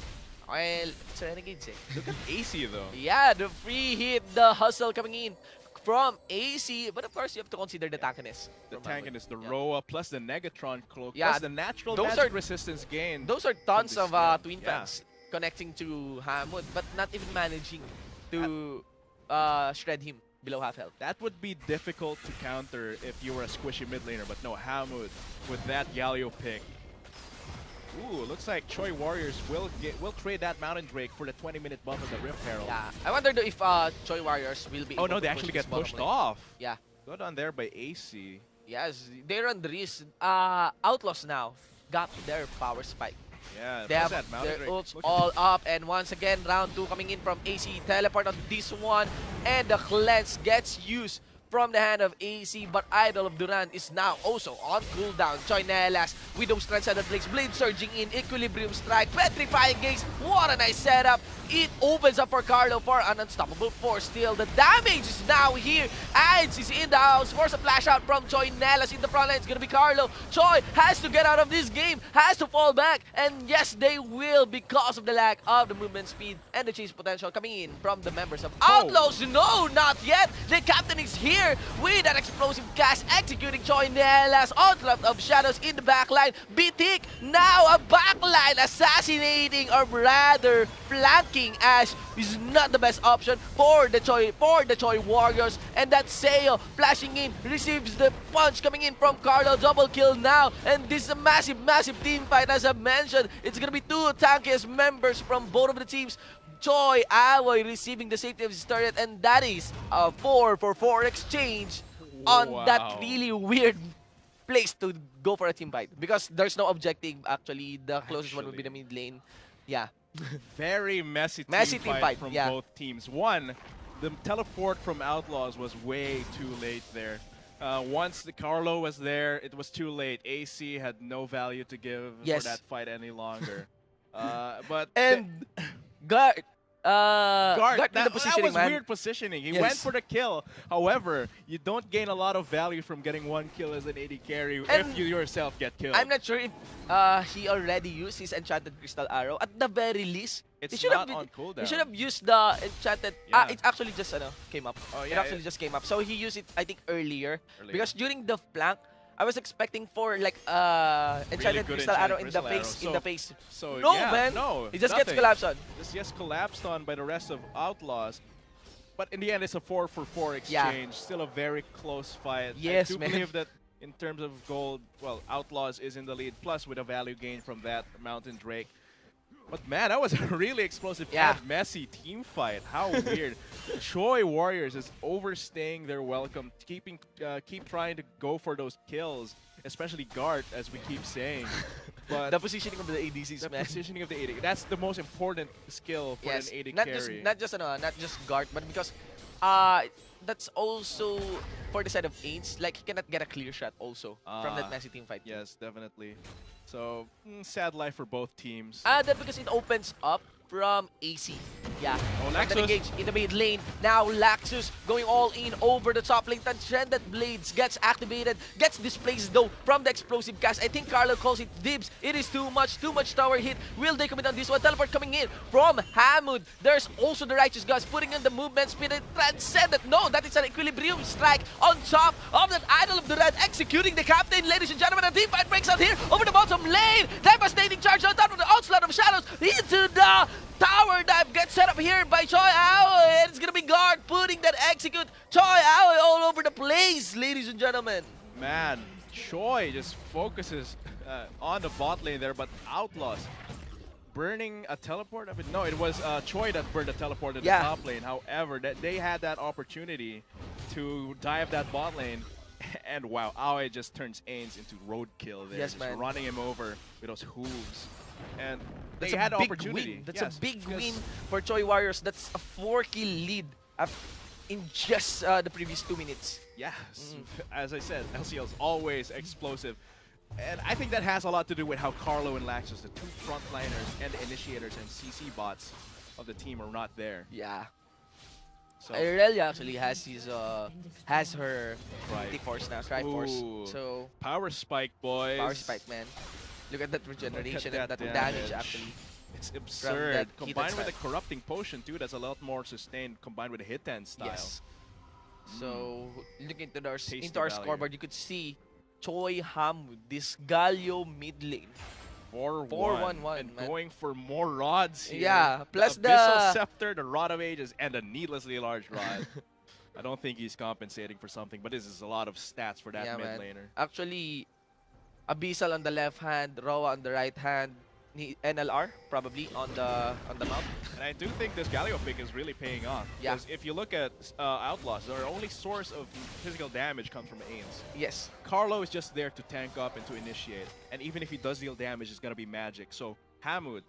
Well, it's Renegades, eh? Look at AC though. Yeah, the free hit, the hustle coming in from AC. But of course, you have to consider the tankiness. The from tankiness, the Yeah. Roa, plus the Negatron cloak, Yeah, plus the natural those magic are- resistance gain. Those are tons this of skill. twin Yeah. fans connecting to Hamud, but not even managing to shred him below half health. That would be difficult to counter if you were a squishy mid laner, but no, Hamud with that Galio pick. Ooh, looks like Choi Warriors will trade that Mountain Drake for the 20-minute buff of the Rift Herald. Yeah, I wonder though if Choi Warriors will be. Oh able no, to they push actually this get bottom pushed lane. off. Yeah. Got on there by AC. Yes, they run the risk. Outlaws now got their power spike. Yeah, They plus have that Mountain their Drake. ults Look at all up, and once again, round 2 coming in from AC. Teleport on this one, and the cleanse gets used from the hand of AC, but Idol of Duran is now also on cooldown. Choi Nelas with those transcendent blades, blade surging in, equilibrium strike, petrifying gaze. What a nice setup. It opens up for Carlo for an unstoppable force steal. The damage is now here. Ides is in the house. Force a flash out from Choi Nelas in the front line. It's gonna be Carlo. Choi has to get out of this game, has to fall back, and yes, they will because of the lack of the movement speed and the chase potential coming in from the members of Outlaws. No, not yet. The captain is here with an explosive cast executing Choi Nelas. Onslaught of shadows in the backline. Bitik now a backline assassinating, or rather flanking Ash is not the best option for the Choi Warriors. And that Seo flashing in receives the punch coming in from Carlo. Double kill now, and this is a massive team fight. As I mentioned, it's gonna be 2 tankiest members from both of the teams. Choi Aoy receiving the safety of his turret, and that is a 4-for-4 exchange on that really weird place to go for a team fight, because there's no objective actually. The closest one would be the mid lane. Yeah. very messy team fight from both teams. One, the teleport from Outlaws was way too late there. Once the Carlo was there, it was too late. AC had no value to give for that fight any longer. But Guard. Guard, did the positioning, that was weird positioning. He went for the kill. However, you don't gain a lot of value from getting 1 kill as an AD carry if you yourself get killed. I'm not sure if he already used his enchanted crystal arrow. At the very least, it's he not on cooldown. He should have used the enchanted. It actually just came up. Oh, yeah, it actually just came up. So he used it, I think, earlier. Because during the flank, I was expecting for like enchanted crystal arrow in the face. So no, yeah, man. No, he just gets collapsed on. This gets collapsed on by the rest of Outlaws. But in the end, it's a 4-for-4 exchange. Still a very close fight. Yes, I do believe that in terms of gold, well, Outlaws is in the lead, plus with a value gain from that Mountain Drake. But man, that was a really explosive and messy team fight. How weird. Choi Warriors is overstaying their welcome, keep trying to go for those kills, especially Guard, as we keep saying. But the positioning of the ADCs, man. Positioning of the AD, that's the most important skill for an AD carry. Not just Guard, but because that's also for the side of Aints, like he cannot get a clear shot also from that messy team fight. Yes, definitely. So, sad life for both teams. That because it opens up from AC. Yeah. Oh, Laxus engaged in the mid lane. Now Laxus going all in over the top lane. Transcendent Blades gets activated, gets displaced though from the explosive cast. I think Carlo calls it dibs. It is too much tower hit. Will they commit on this one? Teleport coming in from Hamud. There's also the Righteous Gods putting in the movement speed and Transcendent. No, that is an equilibrium strike on top of that Idol of the Red executing the captain. Ladies and gentlemen, a team fight breaks out here over the bottom lane. Devastating charge on top of the onslaught of shadows into the tower dive gets set up here by Choi Aoy, and it's gonna be Guard putting that execute. Choi Aoy all over the place, ladies and gentlemen. Man, Choi just focuses on the bot lane there, but Outlaws burning a teleport? No, it was Choi that burned a teleport in the top lane. However, they had that opportunity to dive that bot lane, And wow, Aoi just turns Ains into roadkill there. Yes, just man. running him over with those hooves. And That's they a had the big opportunity. win. That's Yes, a big because- win for Choi Warriors. That's a 4-kill lead in just the previous 2 minutes. Yeah, as I said, LCL is always explosive. And I think that has a lot to do with how Carlo and Laxus, the two frontliners and the initiators and CC bots of the team, are not there. Yeah. So Irelia actually has her Right. T-Force now, Triforce. Ooh. So, power spike, boys. power spike, man. Look at that regeneration and that that damage, damage. actually. It's that absurd. heated Combined with the style. corrupting potion too, that's a lot more sustained. Combined with the hit and style. Yes. So, looking into our, Tasty into our value. scoreboard, you could see Choi Hamwood, this Galio mid lane. 4-1. 4-1-1, And man. going for more rods here. Yeah, plus the Abyssal the- Scepter, the Rod of Ages, and a needlessly large rod. I don't think he's compensating for something, but this is a lot of stats for that Yeah, mid man. laner. Actually, Abyssal on the left hand, Roa on the right hand, NLR probably on the mount. And I do think this Galio pick is really paying off. Yeah. Because if you look at Outlaws, their only source of physical damage comes from Ains. Yes. Carlo is just there to tank up and to initiate. And even if he does deal damage, it's going to be magic. So Hamwood,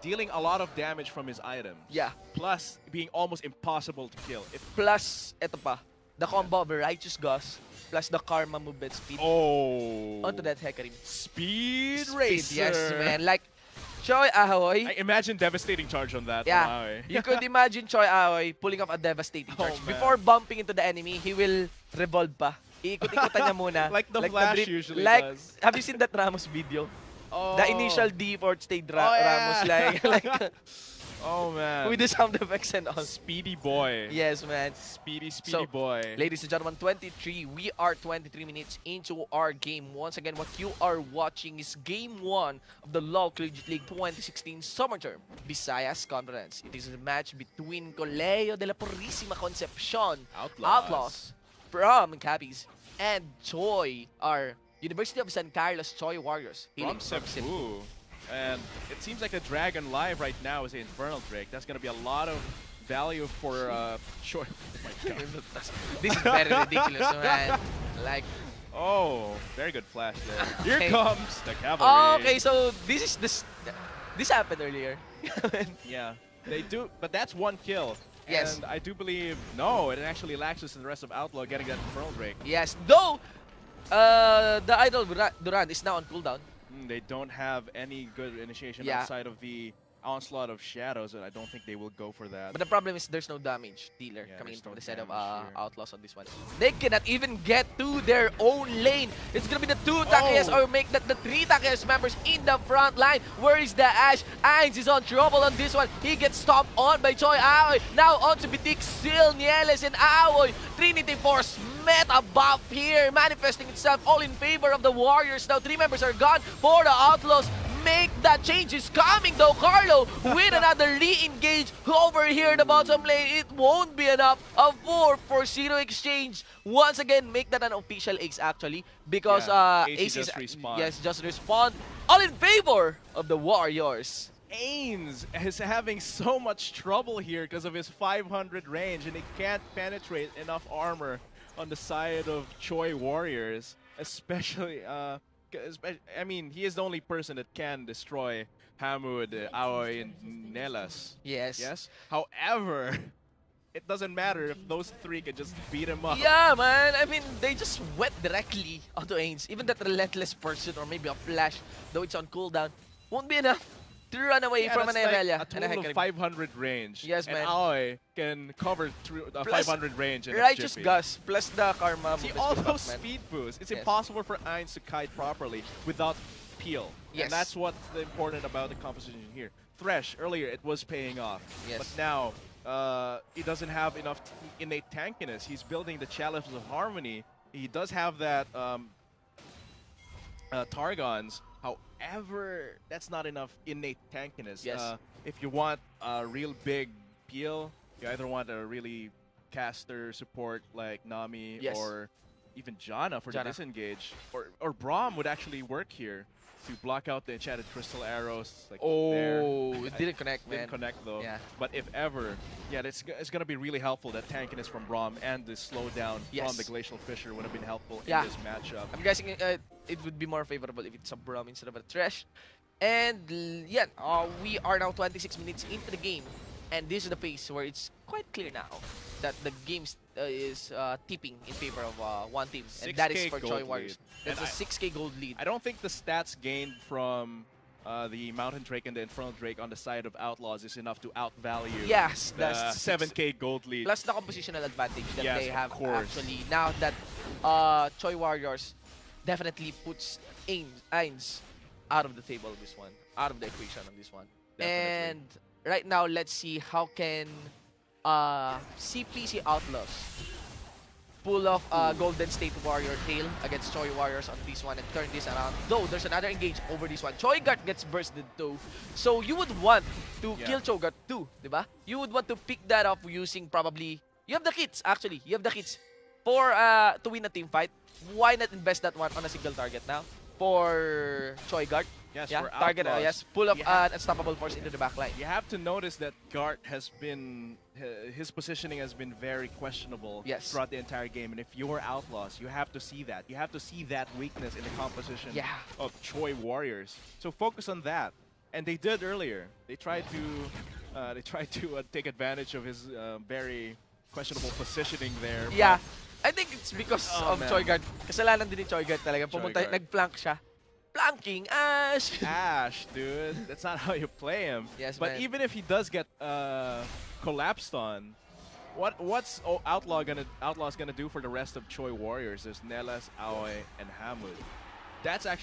dealing a lot of damage from his items. Yeah. Plus, being almost impossible to kill. If Plus, eto pa, the combo of Righteous Gust plus the Karma movement speed onto that Hecarim. Speed Speed, Racer. yes, man. Like, Choi Aoi. I imagine devastating charge on that. Yeah, from Aoi. you could imagine Choi Aoi pulling off a devastating charge. man. Before bumping into the enemy, he will revolve pa. Iikot-ikotan niya muna. Like the Flash drip- usually like, does. Have you seen that Ramos video? Oh. The initial D4 stage Oh, yeah. Ramos, like Oh, man. with the sound effects and all. Speedy boy. Yes, man. Speedy So, boy. Ladies and gentlemen, 23. We are 23 minutes into our game. Once again, what you are watching is Game 1 of the LoL Collegiate League 2016 Summer Term Visayas Conference. It is a match between Colegio de la Purísima Concepcion, Outlaws from Capiz, and Choi, our University of San Carlos Choi Warriors. From Cebu. And it seems like the Dragon Live right now is the Infernal Drake. That's going to be a lot of value for Choi. Oh my god. This is very ridiculous, man. Like, Oh, very good flash there. Okay. Here comes the cavalry. okay, so this happened earlier. Yeah, they do, but that's one kill. Yes. And I do believe, no, it actually Laxus and the rest of Outlaw getting that Infernal Drake. Yes, though the Idol Duran is now on cooldown. They don't have any good initiation Yeah. outside of the Onslaught of Shadows, and I don't think they will go for that. But the problem is there's no damage dealer Yeah, coming there's from no the side of damage here. Outlaws on this one. They cannot even get to their own lane. It's gonna be the 2 Takayas or make that the 3 Takayas members in the front line. Where is the Ash? Ainz is on trouble on this one. He gets stomped on by Choi Aoi. Now on to Bitik, Sil, Nieles, and Aoi. Trinity Force meta buff here, manifesting itself all in favor of the Warriors. Now 3 members are gone for the Outlaws. Make that change is coming though. Carlo with another re-engage over here in the bottom lane. It won't be enough. A 4-for-0 exchange. Once again, make that an official ace actually. Because AC Ace just respawn. yes, just respawn. All in favor of the Warriors. Ains is having so much trouble here because of his 500 range, and he can't penetrate enough armor on the side of Choi Warriors, especially I mean, he is the only person that can destroy Hamwood, Aoi, and Nelas. Yes. Yes? However, it doesn't matter if those 3 can just beat him up. Yeah, man. I mean, they just went directly onto Ains. Even that relentless person or maybe a flash, though it's on cooldown, won't be enough to run away from an that's like Irelia. a total of 500 range. Yes, and man. Aoi can cover through the Plus 500 range. And Righteous Jiffy. Gust plus the Karma. See, movement all speed those buff, man. speed boosts, it's Yes. impossible for Ainz to kite properly without peel. Yes. And that's what's important about the composition here. Thresh, earlier, it was paying off. Yes. But now, he doesn't have enough innate tankiness. He's building the Chalice of Harmony. He does have that Targons. However, that's not enough innate tankiness. Yes. If you want a real big peel, you either want a really caster support like Nami Yes. or even Janna for the Janna. disengage. Or Braum would actually work here. to block out the enchanted crystal arrows. Like Oh, there. it didn't connect, man. Didn't connect though. Yeah. But if ever, yeah, it's gonna be really helpful. That tankiness from Braum and the slowdown from the Glacial Fissure would have been helpful in this matchup. I'm guessing it would be more favorable if it's a Braum instead of a Thresh. And yeah, we are now 26 minutes into the game, and this is the phase where it's quite clear now that the game is tipping in favor of one team, and that is for Choi Warriors. That's a 6K gold lead. I don't think the stats gained from the Mountain Drake and the Infernal Drake on the side of Outlaws is enough to outvalue the 7K gold lead. Plus the compositional advantage that they have actually. Now that Choi Warriors definitely puts Ainz out of the table on this one, out of the equation on this one. Definitely. And right now, let's see how can CPC Outlaws pull off Golden State Warrior tail against Choi Warriors on this one and turn this around. Though there's another engage over this one. Choigat gets bursted too. So you would want to kill Choigat too, diba? You would want to pick that up using probably... You have the kits, actually. You have the kits for to win a team fight. Why not invest that one on a single target now? For Choigat. Yes, yeah, for target, Outlaws. pull up an unstoppable force into the backline. You have to notice that Gart has been, his positioning has been very questionable throughout the entire game. And if you're Outlaws, you have to see that. You have to see that weakness in the composition of Choi Warriors. So focus on that. And they did earlier. They tried to take advantage of his very questionable positioning there. Yeah, I think it's because of Choigat. Kasalanan din ni Choigat talaga. Pumunta, nag-flank siya. Flanking Ash! Ash, dude. That's not how you play him. Yes, but even if he does get collapsed on, what's Outlaw's gonna do for the rest of Choi Warriors? There's Nelas, Aoi, and Hamud.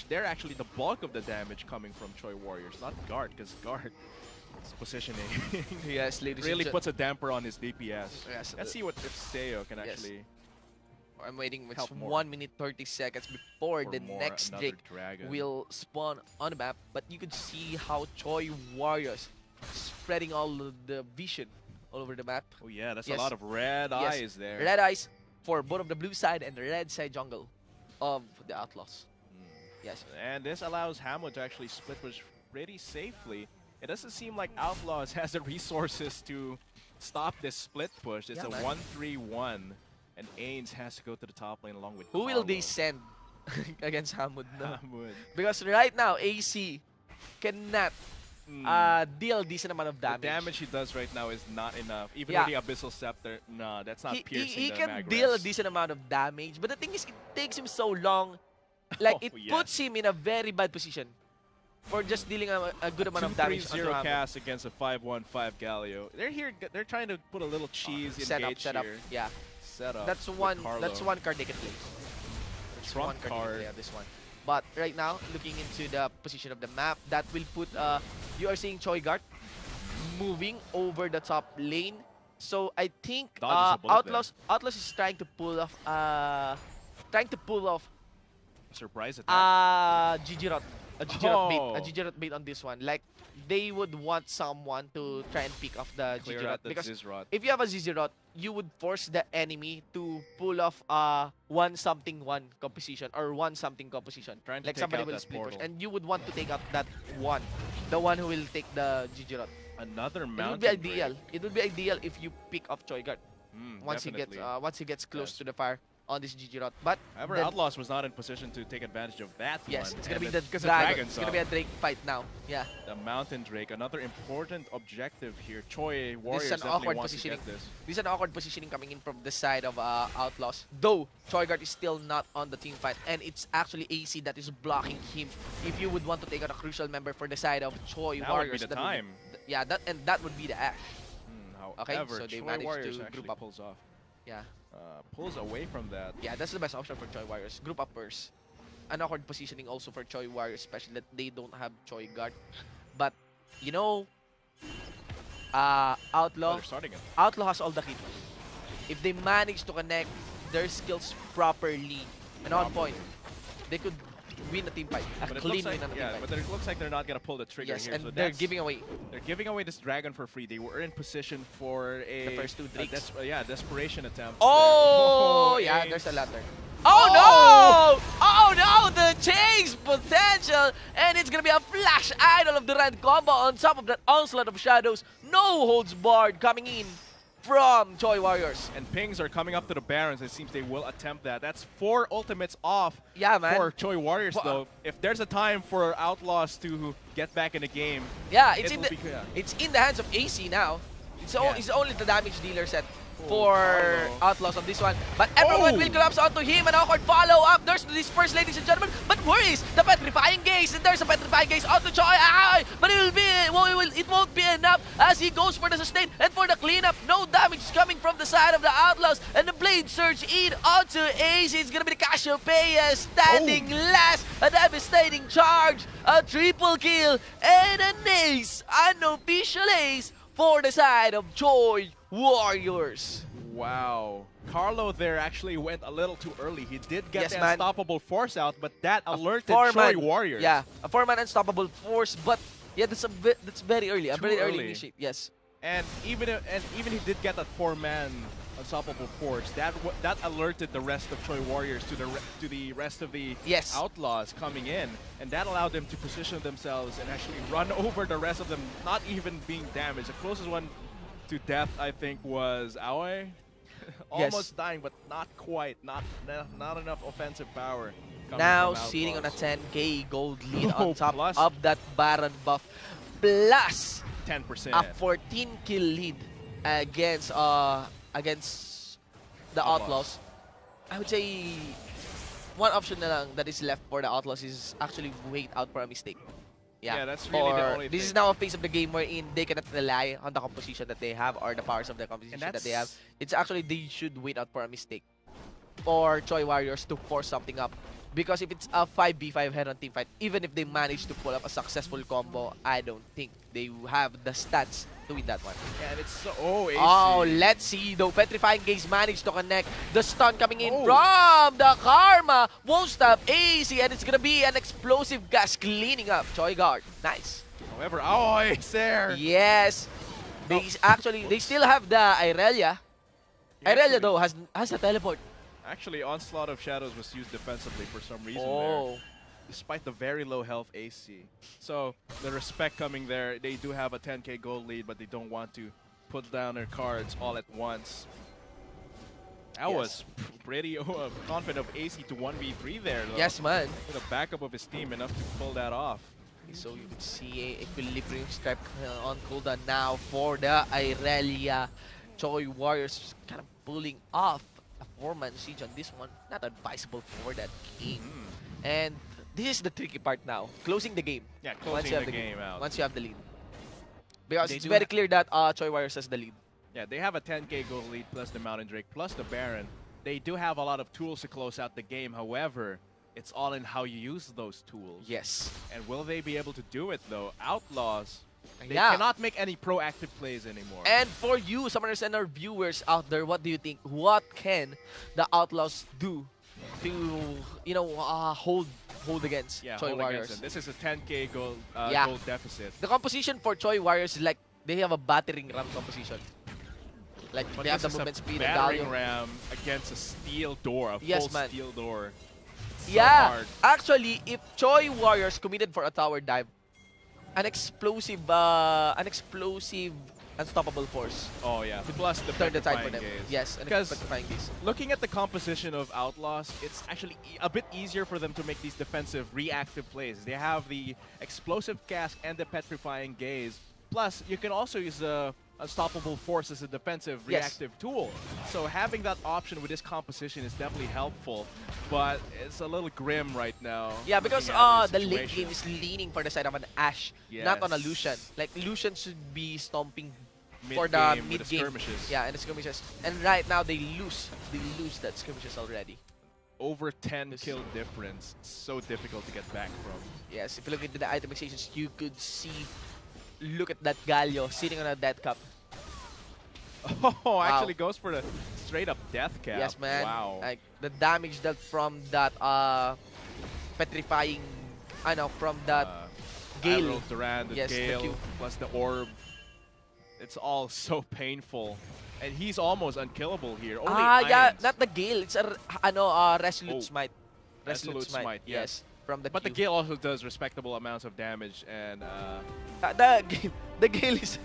They're actually the bulk of the damage coming from Choi Warriors, not Guard, because Guard's positioning really puts a damper on his DPS. Yes, Let's see if Seo can actually... I'm waiting. It's 1 minute 30 seconds before the next Drake will spawn on the map. But you could see how Choi Warriors spreading all the vision all over the map. Oh yeah, that's a lot of red eyes there. Red eyes for both of the blue side and the red side jungle of the Outlaws. Yes. And this allows Hamlet to actually split push pretty safely. It doesn't seem like Outlaws has the resources to stop this split push. It's a 1-3-1. And Ainz has to go to the top lane along with Who will they send against Hamud? No? Hamud. Because right now, AC cannot deal decent amount of damage. The damage he does right now is not enough. Even with the Abyssal Scepter, no, that's not piercing He the can Magres. deal a decent amount of damage, but the thing is, it takes him so long. Like, it puts him in a very bad position for just dealing a good amount of damage. 2-3-0 cast against a 5-1-5 Galio. They're trying to put a little cheese engage set up. here. Yeah. Setup. That's one card they can play. That's one card they can play on this one. But right now, looking into the position of the map, that will put you are seeing Choigat moving over the top lane. So I think Outlaws is trying to pull off surprise attack. Gigirot. A Gigirot bait on this one. Like, they would want someone to try and pick off the Gigirot. Because if you have a Gigirot, you would force the enemy to pull off 1-something-1 composition or 1-something composition. Like somebody will split push. And you would want to take out that one. The one who will take the Gigirot. Another mountain. It would be ideal. It would be ideal if you pick off Choigat once he gets close to the fire on this Gigirot. But however, Outlaws was not in position to take advantage of that one. Yes, it's gonna be the dragon. It's gonna be a Drake fight now. Yeah. The Mountain Drake, another important objective here. Choi Warriors this is an awkward positioning. This is an awkward positioning coming in from the side of Outlaws. Though Choigat is still not on the team fight, and it's actually AC that is blocking him. If you would want to take out a crucial member for the side of Choi Warriors, would be the time. That would be the Ash. However, so they Choi managed Warriors to actually group up. pulls off. Yeah. Pulls away from that. Yeah, that's the best option for Choi Warriors. Group up first. An awkward positioning also for Choi Warriors, especially that they don't have Choi Guard. But, you know, Outlaw has all the hit. If they manage to connect their skills properly and on point, they could win a team fight. But it looks like they're not gonna pull the trigger here. And so they're giving away. They're giving away this dragon for free. They were in position for the first two Drakes. Desperation attempt. Oh, yeah, there's a lantern. Oh no! Oh Oh no, the chase potential, and it's gonna be a flash idol of the Rand combo on top of that onslaught of shadows. No holds barred coming in from Choi Warriors. And pings are coming up to the Barons. It seems they will attempt that. That's 4 ultimates off Man. for Choi Warriors, though. If there's a time for Outlaws to get back in the game, yeah, it's in the hands of AC now. It's only the damage dealer set for Outlaws on this one. But everyone will collapse onto him. An awkward follow-up. There's the disperse, ladies and gentlemen. But worries, the Petrifying Gaze. And there's a Petrifying Gaze onto Choi. But it won't be enough as he goes for the sustain and for the cleanup. No damage coming from the side of the Outlaws. And the Blade Surge in onto Ace. It's going to be the Cassiopeia standing last. A devastating charge. A triple kill. And an ace. Unofficial ace for the side of Choi Warriors. Wow. Carlo there actually went a little too early. He did get the unstoppable force out, but that alerted Choi Warriors. Yeah, a 4-man unstoppable force, but yeah, that's very early. A very early initiate. Yes. And even he did get that 4-man unstoppable force, that alerted the rest of Choi Warriors to the rest of the Outlaws coming in, and that allowed them to position themselves and actually run over the rest of them, not even being damaged. The closest one to death, I think, was Aoi. Almost dying, but not quite. Not enough offensive power. Now sitting on a 10k gold lead on top of that Baron buff, plus 10%. A 14 kill lead against the Outlaws. I would say one option na lang that is left for the Outlaws is actually wait out for a mistake. Yeah, that's really the only thing. This is now a phase of the game wherein they cannot rely on the composition that they have or the powers of the composition that they have. It's actually they should wait out for a mistake for Choi Warriors to force something up. Because if it's a 5v5 head-on team fight, even if they manage to pull up a successful combo, I don't think they have the stats to win that one. Yeah, and it's so... AC. Let's see though. Petrifying Gaze managed to connect. The stun coming in from the Karma. Won't stop AC, and it's gonna be an explosive gas cleaning up Choi Guard. Nice. However, it's there. Yes. They still have the Irelia. Irelia though has a teleport. Actually, Onslaught of Shadows was used defensively for some reason there, despite the very low health AC. So, the respect coming there. They do have a 10k gold lead, but they don't want to put down their cards all at once. I was pretty confident of AC to 1v3 there, though. Yes, man. With a backup of his team, enough to pull that off. So, you can see a Equilibrium Strike on cooldown now for the Irelia. Choi Warriors kind of pulling off a 4-man siege on this one. Not advisable for that game. And this is the tricky part now. Closing the game. Yeah, closing the game out. Once you have the lead. Because it's very clear that Choi Warriors has the lead. Yeah, they have a 10k gold lead plus the Mountain Drake plus the Baron. They do have a lot of tools to close out the game. However, it's all in how you use those tools. Yes. And will they be able to do it, though? Outlaws, they cannot make any proactive plays anymore. And for you, summoners and our viewers out there, what do you think? What can the Outlaws do to, hold against Choi Warriors? This is a 10k gold deficit. The composition for Choi Warriors is like they have a battering ram composition. Like but they have the movement speed and battering value. ram against a steel door, a full steel door. So hard. Actually, if Choi Warriors committed for a tower dive, an explosive unstoppable force. Oh yeah, plus the turn the tide for Petrifying them. Gaze. Yes, because Petrifying Gaze. Looking at the composition of Outlaws, it's actually a bit easier for them to make these defensive reactive plays. They have the explosive cast and the Petrifying Gaze. Plus, you can also use the Unstoppable Force as a defensive reactive tool. So having that option with this composition is definitely helpful, but it's a little grim right now. Yeah, because the late game is leaning for the side of an Ashe, not on a Lucian. Like, Lucian should be stomping for the mid-game. Yeah, and the skirmishes. And right now, they lose that skirmishes already. Over 10 kill difference. So difficult to get back from. Yes, if you look into the itemizations, you could see, look at that Galio sitting on a death cap. Oh, actually goes for the straight up death cap. Yes, man. Wow. Like the damage dealt from that petrifying, from that Gale. Duran, the Gale, plus the orb. It's all so painful. And he's almost unkillable here. Only yeah, not the Gale. It's a Resolute Smite. Resolute Smite, yes. From the But the Q. Gale also does respectable amounts of damage, and The Gale is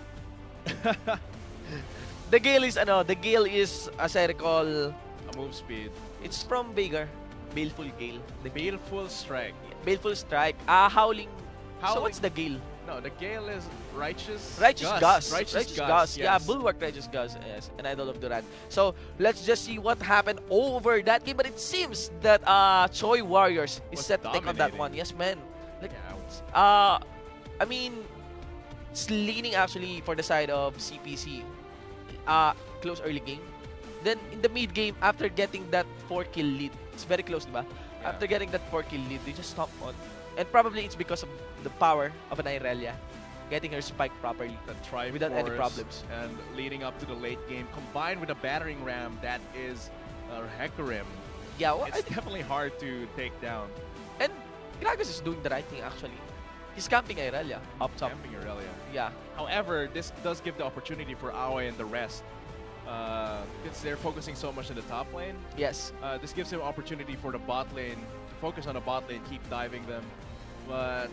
the Gale is, as I recall, a move speed. it's from Veigar. Baleful Gale. The Baleful Strike. Baleful Strike. Howling. So Howling- what's the Gale? No, the Gale is Righteous Gust. Righteous Gust. Gust. Yeah, Yes. Bulwark Righteous Gust. Yes, an idol of Duran. So let's just see what happened over that game. But it seems that Choi Warriors is Was set to take on that dominating. one. Yes, man. Like, Yeah, I mean, it's leaning actually for the side of CPC. Close early game. Then in the mid game, after getting that 4-kill lead, it's very close, diba? Yeah. After getting that 4-kill lead, they just stop on. And probably it's because of the power of an Irelia getting her spike properly the Triforce without any problems. and leading up to the late game, combined with a battering ram that is Hecarim. Yeah, well, It's definitely hard to take down. and Gragas is doing the right thing actually. He's camping Irelia up top. Camping Aurelia. Yeah. However, this does give the opportunity for Aoi and the rest. Since they're focusing so much in the top lane, Yes. this gives him opportunity for the bot lane to focus on the bot lane, keep diving them. But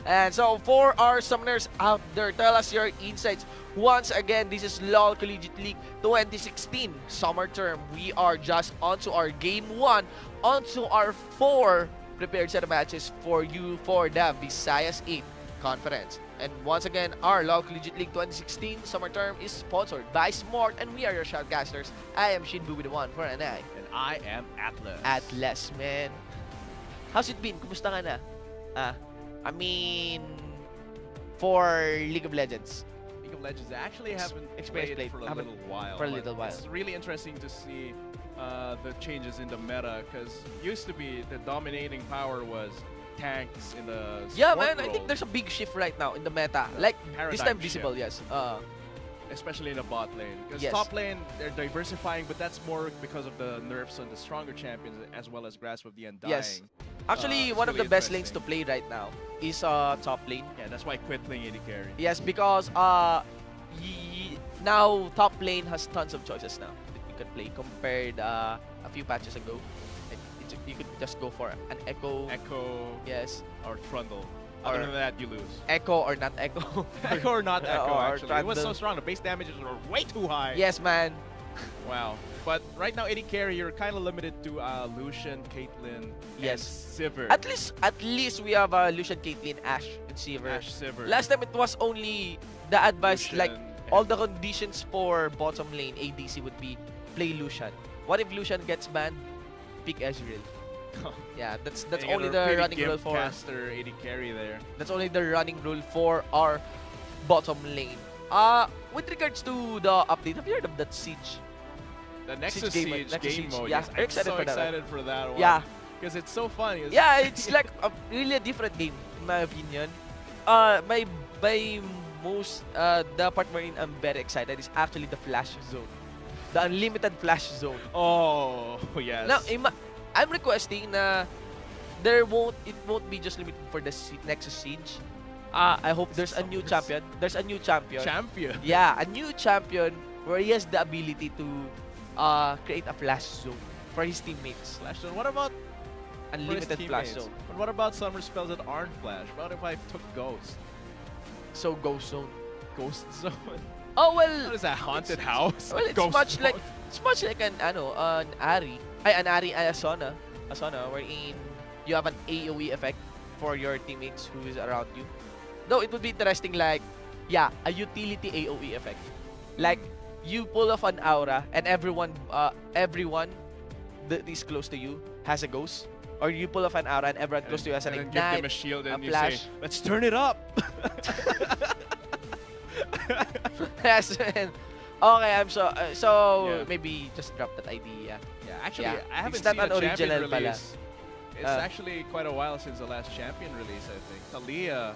And so for our summoners out there, tell us your insights. Once again, this is LoL Collegiate League 2016 summer term. We are just onto our game 1, onto our 4 prepared set of matches for you for the Visayas 8 conference. And once again, our LoL Collegiate League 2016 summer term is sponsored by Smart, and we are your shoutcasters. I am Shinbu with the 1 for an I. and I am Atlas. Atlas, man. How's it been? Kumusta ka na? I mean, for League of Legends. League of Legends. I actually haven't Experience played played. for a Haven't- little while. for a but little while. It's really interesting to see the changes in the meta, because used to be the dominating power was tanks in the Yeah, support man. I think role, there's a big shift right now in the meta. Like, this paradigm time visible, yes. especially in the bot lane. Because Yes. top lane, they're diversifying, but that's more because of the nerfs on the stronger champions, as well as Grasp of the Undying. Yes. Actually, It's one of the really best lanes to interesting. play right now is top lane. Yeah, that's why I quit playing AD carry. Yes, because now top lane has tons of choices now that you can play compared a few patches ago. You could just go for an Echo. Echo Yes. or Trundle. Or- Other than that, you lose. Echo or not Echo. Echo or not Echo, Or actually. It was so Trundle. strong. The base damages were way too high. Yes, man. Wow. But right now, AD carry, you're kind of limited to Lucian, Caitlyn, Yes. and Sivir. At least we have Lucian, Caitlyn, Ashe, and Sivir. Ashe, Sivir. Last time it was only the advice, Lucian, like all the conditions for bottom lane ADC would be play Lucian. What if Lucian gets banned? Pick Ezreal. Yeah, that's You only got a the pretty running rule gimp for caster AD carry there. that's only the running rule for our bottom lane. With regards to the update, have you heard of that Siege? The Nexus game Siege mode, Nexus game Siege. mode. Yeah, yes, very I'm excited so for that one. excited for that one. Yeah. Because it's so fun. Yeah, it's like really a different game in my opinion. The part wherein I'm very excited is actually the Flash Zone, the unlimited Flash Zone. Oh, yes. Now, I'm requesting na it won't be just limited for the Nexus Siege. I hope there's a new champion. There's a new champion. Champion. Yeah, a new champion where he has the ability to create a flash zone for his teammates. Flash zone. What about Unlimited flash zone. But what about summer spells that aren't flash? What if I took Ghost? So ghost zone. Ghost zone? Oh well. What is that, haunted house? Well, it's Ghost much zone? like an Ari. Asana, wherein you have an AoE effect for your teammates who is around you. Though it would be interesting, like, yeah, a utility AoE effect. Like, you pull off an aura and everyone that is close to you has a ghost. Or you pull off an aura and everyone close to you has an and then give them a ignite. shield and a you flash. say, let's turn it up. Yes, man. Okay, I'm so Yeah. maybe just drop that idea. Yeah, actually, Yeah, I haven't it's not seen an a champion original pala. release. It's actually quite a while since the last champion release, I think. Talia,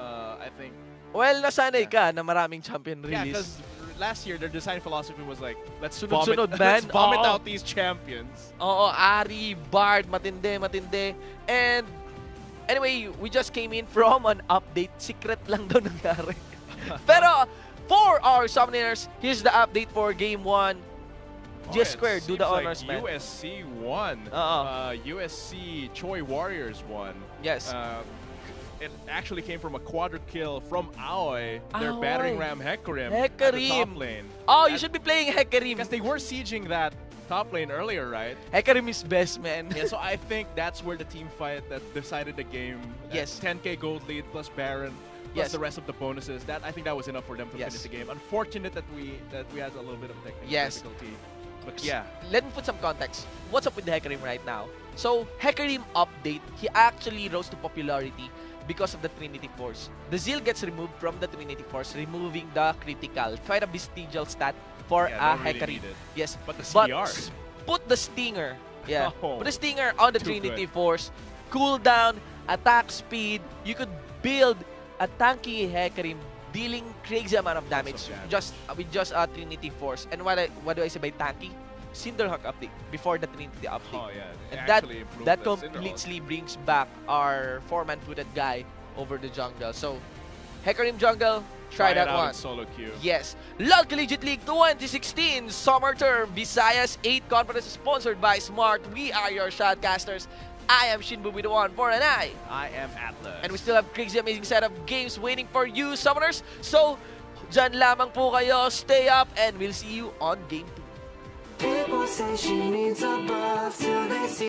I think. Well, nasanay ka na maraming champion Yeah, release. because last year their design philosophy was like, let's Sunod-sunod, vomit, man. let's vomit Oo. out these champions. Oo, Ari, Bard, matindi. And anyway, we just came in from an update. Secret lang daw nangyari. Pero for our summoners, here's the update for Game 1. GS Square, do the honors, like man. USC won. USC Choi Warriors won. Yes. It actually came from a quadra kill from Aoi. They're Aoi. battering ram Hecarim at the top lane. Oh, you should be playing Hecarim. Because they were sieging that top lane earlier, right? Hecarim is best, man. Yeah, so I think that's where the team fight that decided the game. Yes. 10k gold lead plus Baron plus the rest of the bonuses. I think that was enough for them to finish the game. Unfortunate that we had a little bit of technical difficulty. But yeah. Let me put some context. What's up with the Hecarim right now? So, Hecarim update, he actually rose to popularity because of the Trinity Force. The Zeal gets removed from the Trinity Force, removing the critical. Quite a vestigial stat for a Hecarim. Yes, but the CDR. Put the Stinger. Yeah, Oh, put the Stinger on the Trinity Force. Cooldown, attack speed. You could build a tanky Hecarim dealing crazy amount of damage with just a Trinity Force. And what do I say by tanky? Cinderhawk update before the Trinity update. Oh yeah, and that completely brings back our 4-man footed guy over the jungle. So Hecarim jungle, try that one. Solo queue. Yes. LOL Collegiate League 2016 Summer Term Visayas 8 Conference sponsored by Smart. We are your shoutcasters. I am Shinbu with the 1 for an I. I am Atlas. And we still have crazy amazing set of games waiting for you, summoners. So, dyan lamang po kayo. Stay up and we'll see you on Game 2. People say she needs a buff till they see